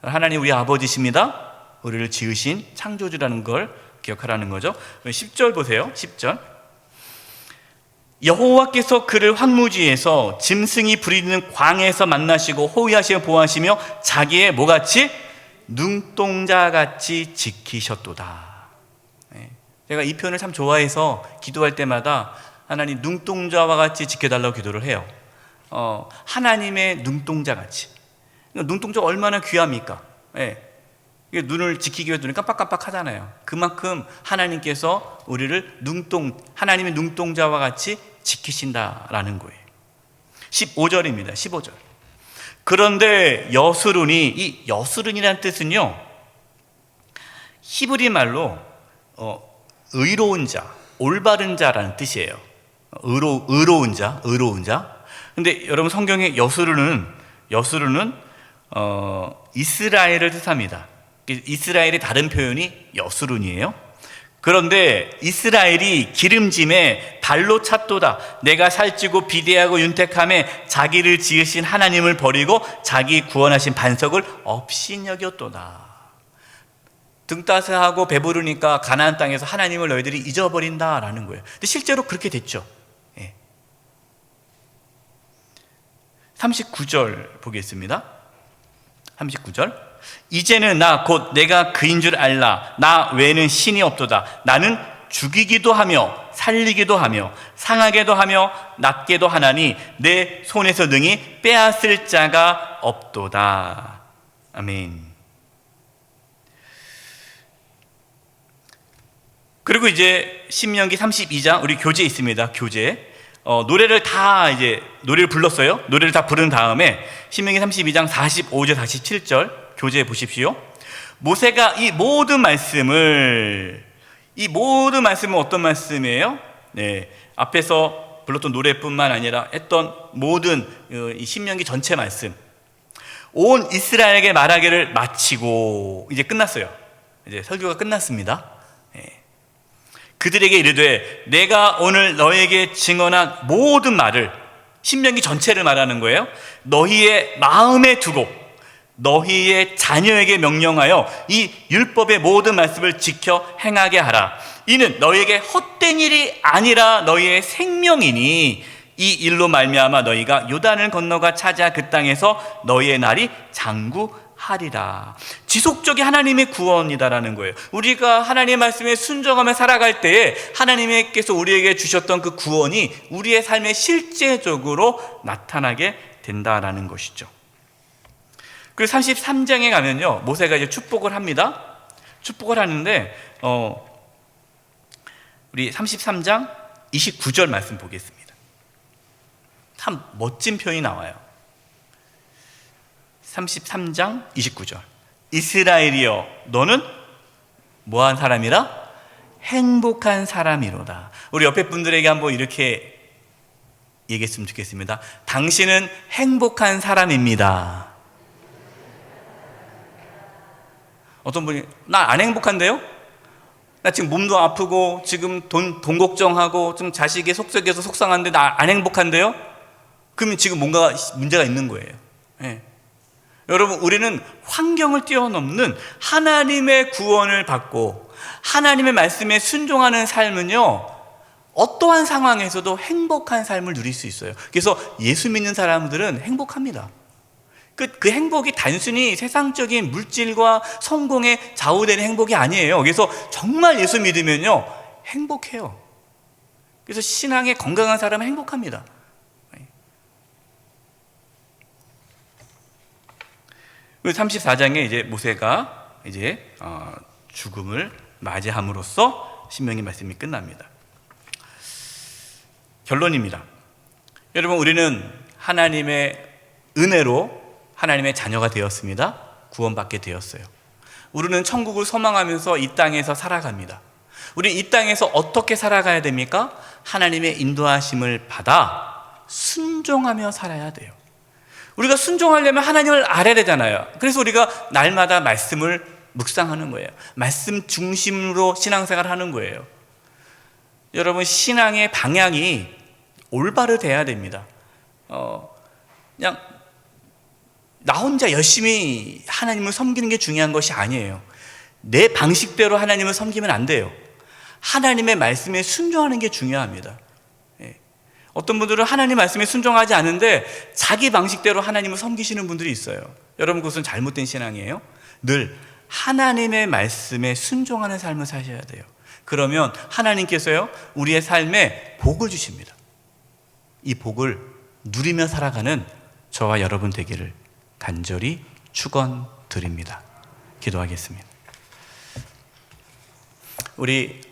하나님 우리 아버지십니다. 우리를 지으신 창조주라는 걸 기억하라는 거죠. 10절 보세요. 10절. 여호와께서 그를 황무지에서 짐승이 부리는 광에서 만나시고 호위하시며 보호하시며 자기의 뭐같이? 눈동자같이 지키셨도다. 제가 이 표현을 참 좋아해서 기도할 때마다 하나님 눈동자와 같이 지켜달라고 기도를 해요. 하나님의 눈동자같이. 눈동자가 얼마나 귀합니까? 눈을 지키기 위해서 눈이 깜빡깜빡 하잖아요. 그만큼 하나님께서 우리를 하나님의 눈동자와 같이 지키신다라는 거예요. 15절입니다. 15절. 그런데 여스룬이, 이 여스룬이라는 뜻은요, 히브리 말로 의로운 자, 올바른 자라는 뜻이에요. 의로운 자. 근데 여러분 성경에 여스룬은 이스라엘을 뜻합니다. 이스라엘의 다른 표현이 여스룬이에요. 그런데 이스라엘이 기름짐에 발로 찼도다. 내가 살찌고 비대하고 윤택함에 자기를 지으신 하나님을 버리고 자기 구원하신 반석을 업신여겼도다. 등 따스하고 배부르니까 가나안 땅에서 하나님을 너희들이 잊어버린다라는 거예요. 근데 실제로 그렇게 됐죠. 39절 보겠습니다. 39절. 이제는 나 곧 내가 그인 줄 알라. 나 외에는 신이 없도다. 나는 죽이기도 하며 살리기도 하며 상하게도 하며 낫게도 하나니 내 손에서 능히 빼앗을 자가 없도다. 아멘. 그리고 이제 신명기 32장 우리 교재 있습니다. 교재. 노래를 불렀어요. 노래를 다 부른 다음에 신명기 32장 45절 47절 교재에 보십시오. 모세가 이 모든 말씀은 어떤 말씀이에요? 앞에서 불렀던 노래뿐만 아니라 했던 모든 이 신명기 전체 말씀, 온 이스라엘에게 말하기를 마치고 이제 끝났어요. 이제 설교가 끝났습니다. 그들에게 이르되 내가 오늘 너에게 증언한 모든 말을, 신명기 전체를 말하는 거예요. 너희의 마음에 두고 너희의 자녀에게 명령하여 이 율법의 모든 말씀을 지켜 행하게 하라. 이는 너희에게 헛된 일이 아니라 너희의 생명이니 이 일로 말미암아 너희가 요단을 건너가 차지할 그 땅에서 너희의 날이 장구하리라. 지속적인 하나님의 구원이다라는 거예요. 우리가 하나님의 말씀에 순종하며 살아갈 때에 하나님께서 우리에게 주셨던 그 구원이 우리의 삶에 실제적으로 나타나게 된다라는 것이죠. 그리고 33장에 가면요, 모세가 이제 축복을 합니다. 축복을 하는데 우리 33장 29절 말씀 보겠습니다. 참 멋진 표현이 나와요. 33장 29절. 이스라엘이여 너는 뭐한 사람이라? 행복한 사람이로다. 우리 옆에 분들에게 한번 이렇게 얘기했으면 좋겠습니다. 당신은 행복한 사람입니다. 어떤 분이 나 안 행복한데요? 나 지금 몸도 아프고 지금 돈 걱정하고 좀 자식이 속썩여서 속상한데 나 안 행복한데요? 그러면 지금 뭔가 문제가 있는 거예요. 예. 여러분, 우리는 환경을 뛰어넘는 하나님의 구원을 받고 하나님의 말씀에 순종하는 삶은요, 어떠한 상황에서도 행복한 삶을 누릴 수 있어요. 그래서 예수 믿는 사람들은 행복합니다. 그 행복이 단순히 세상적인 물질과 성공에 좌우되는 행복이 아니에요. 그래서 정말 예수 믿으면요, 행복해요. 그래서 신앙에 건강한 사람은 행복합니다. 34장에 이제 모세가 이제 죽음을 맞이함으로써 신명기 말씀이 끝납니다. 결론입니다. 여러분, 우리는 하나님의 은혜로 하나님의 자녀가 되었습니다. 구원받게 되었어요. 우리는 천국을 소망하면서 이 땅에서 살아갑니다. 우리 이 땅에서 어떻게 살아가야 됩니까? 하나님의 인도하심을 받아 순종하며 살아야 돼요. 우리가 순종하려면 하나님을 알아야 되잖아요. 그래서 우리가 날마다 말씀을 묵상하는 거예요. 말씀 중심으로 신앙생활을 하는 거예요. 여러분, 신앙의 방향이 올바르 돼야 됩니다. 그냥 나 혼자 열심히 하나님을 섬기는 게 중요한 것이 아니에요. 내 방식대로 하나님을 섬기면 안 돼요. 하나님의 말씀에 순종하는 게 중요합니다. 어떤 분들은 하나님 말씀에 순종하지 않는데 자기 방식대로 하나님을 섬기시는 분들이 있어요. 여러분, 그것은 잘못된 신앙이에요. 늘 하나님의 말씀에 순종하는 삶을 사셔야 돼요. 그러면 하나님께서요, 우리의 삶에 복을 주십니다. 이 복을 누리며 살아가는 저와 여러분 되기를 간절히 축원드립니다. 기도하겠습니다. 우리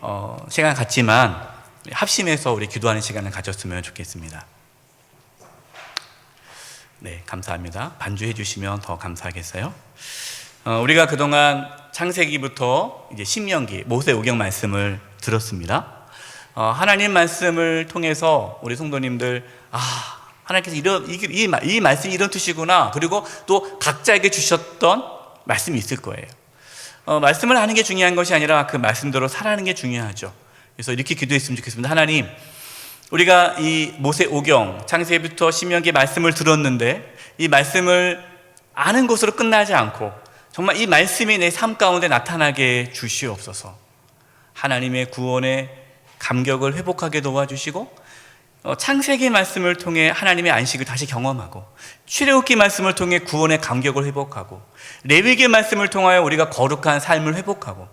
시간 갖지만 합심해서 우리 기도하는 시간을 가졌으면 좋겠습니다. 네, 감사합니다. 반주해 주시면 더 감사하겠어요. 우리가 그동안 창세기부터 이제 신명기, 모세오경 말씀을 들었습니다. 하나님 말씀을 통해서 우리 성도님들, 하나님께서 이 말씀이 이런 뜻이구나, 그리고 또 각자에게 주셨던 말씀이 있을 거예요. 말씀을 하는 게 중요한 것이 아니라 그 말씀대로 살아가는 게 중요하죠. 그래서 이렇게 기도했으면 좋겠습니다. 하나님, 우리가 이 모세오경, 창세기부터 신명기 말씀을 들었는데 이 말씀을 아는 것으로 끝나지 않고 정말 이 말씀이 내 삶 가운데 나타나게 주시옵소서. 하나님의 구원의 감격을 회복하게 도와주시고, 창세기 말씀을 통해 하나님의 안식을 다시 경험하고, 출애굽기 말씀을 통해 구원의 감격을 회복하고, 레위기 말씀을 통하여 우리가 거룩한 삶을 회복하고,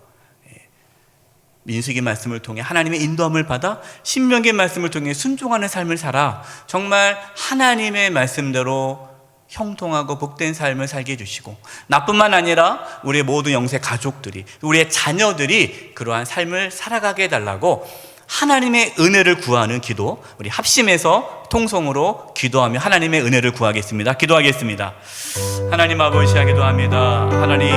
민수기 말씀을 통해 하나님의 인도함을 받아 신명기 말씀을 통해 순종하는 삶을 살아 정말 하나님의 말씀대로 형통하고 복된 삶을 살게 해주시고, 나뿐만 아니라 우리의 모든 영세 가족들이, 우리의 자녀들이 그러한 삶을 살아가게 해달라고 하나님의 은혜를 구하는 기도, 우리 합심해서 통성으로 기도하며 하나님의 은혜를 구하겠습니다. 기도하겠습니다. 하나님 아버지, 기도합니다. 하나님,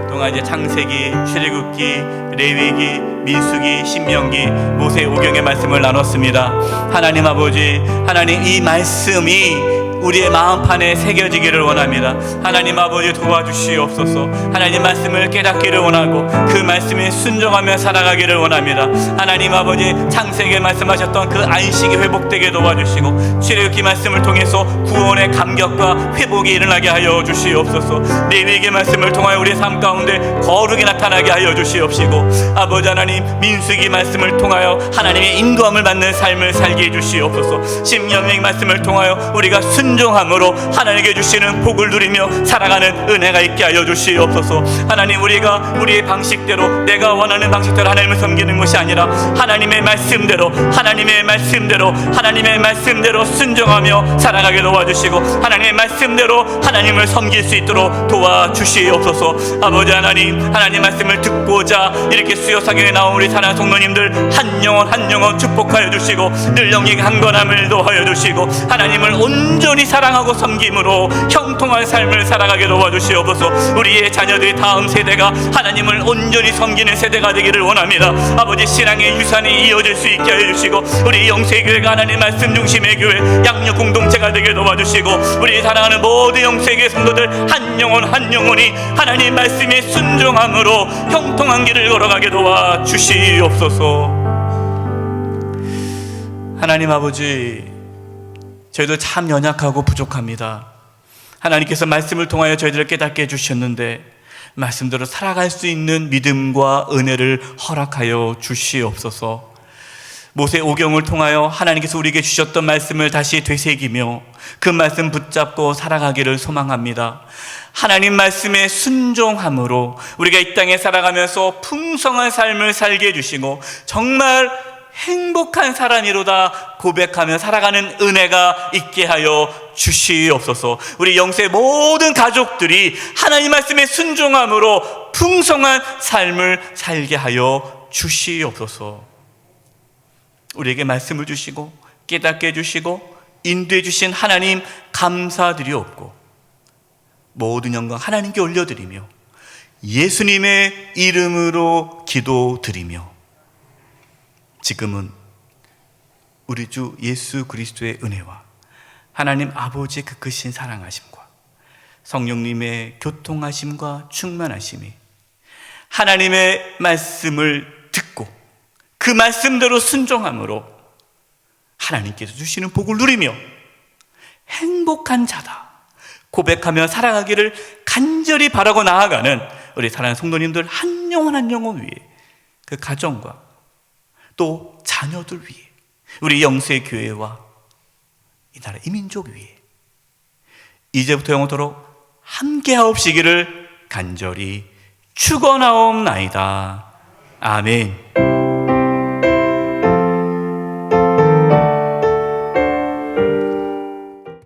동안 이제 창세기, 출애굽기, 레위기, 민수기, 신명기, 모세오경의 말씀을 나눴습니다. 하나님 아버지, 하나님, 이 말씀이 우리의 마음판에 새겨지기를 원합니다. 하나님 아버지, 도와주시옵소서. 하나님 말씀을 깨닫기를 원하고 그 말씀에 순종하며 살아가기를 원합니다. 하나님 아버지, 창세기에 말씀하셨던 그 안식이 회복되게 도와주시고, 출애굽기 말씀을 통해서 구원의 감격과 회복이 일어나게 하여 주시옵소서. 레위기 말씀을 통하여 우리의 삶 가운데 거룩이 나타나게 하여 주시옵시고, 아버지 하나님, 민수기 말씀을 통하여 하나님의 인도함을 받는 삶을 살게 해주시옵소서. 신명기 말씀을 통하여 우리가 순종함으로 하나님께 주시는 복을 누리며 살아가는 은혜가 있게 하여 주시옵소서. 하나님, 우리가 우리의 방식대로, 내가 원하는 방식대로 하나님을 섬기는 것이 아니라 하나님의 말씀대로, 하나님의 말씀대로, 하나님의 말씀대로 순종하며 살아가게 도와주시고, 하나님의 말씀대로 하나님을 섬길 수 있도록 도와주시옵소서. 아버지 하나님, 하나님 말씀을 듣고자 이렇게 수요사경에 나온 우리 사랑하는 성도님들 한 영혼 한 영혼 축복하여 주시고, 늘 영의 강건함을 도와여 주시고, 하나님을 온전히 사랑하고 섬김으로 형통한 삶을 살아가게 도와주시옵소서. 우리의 자녀들이 다음 세대가 하나님을 온전히 섬기는 세대가 되기를 원합니다. 아버지, 신앙의 유산이 이어질 수 있게 하여 주시고, 우리 영세교회가 하나님 말씀 중심의 교회, 양육 공동체가 되게 도와주시고, 우리 사랑하는 모든 영세교회 성도들 한 영혼 한 영혼이 하나님 말씀에 순종함으로 형통한 길을 걸어가게 도와주시옵소서. 하나님 아버지, 저희도 참 연약하고 부족합니다. 하나님께서 말씀을 통하여 저희들을 깨닫게 해주셨는데 말씀대로 살아갈 수 있는 믿음과 은혜를 허락하여 주시옵소서. 모세 오경을 통하여 하나님께서 우리에게 주셨던 말씀을 다시 되새기며 그 말씀 붙잡고 살아가기를 소망합니다. 하나님 말씀에 순종함으로 우리가 이 땅에 살아가면서 풍성한 삶을 살게 해주시고 정말 행복한 사람이로다 고백하며 살아가는 은혜가 있게 하여 주시옵소서. 우리 영세의 모든 가족들이 하나님 말씀에 순종함으로 풍성한 삶을 살게 하여 주시옵소서. 우리에게 말씀을 주시고 깨닫게 해주시고 인도해 주신 하나님 감사드리옵고 모든 영광 하나님께 올려드리며 예수님의 이름으로 기도드리며 지금은 우리 주 예수 그리스도의 은혜와 하나님 아버지의 그 크신 사랑하심과 성령님의 교통하심과 충만하심이 하나님의 말씀을 듣고 그 말씀대로 순종함으로 하나님께서 주시는 복을 누리며 행복한 자다 고백하며 살아가기를 간절히 바라고 나아가는 우리 사랑하는 성도님들 한 영혼 한 영혼 위에 그 가정과 또 자녀들 위해 우리 영세 교회와 이 나라 이민족 위에 이제부터 영원토록 함께하옵시기를 간절히 축원하옵나이다. 아멘.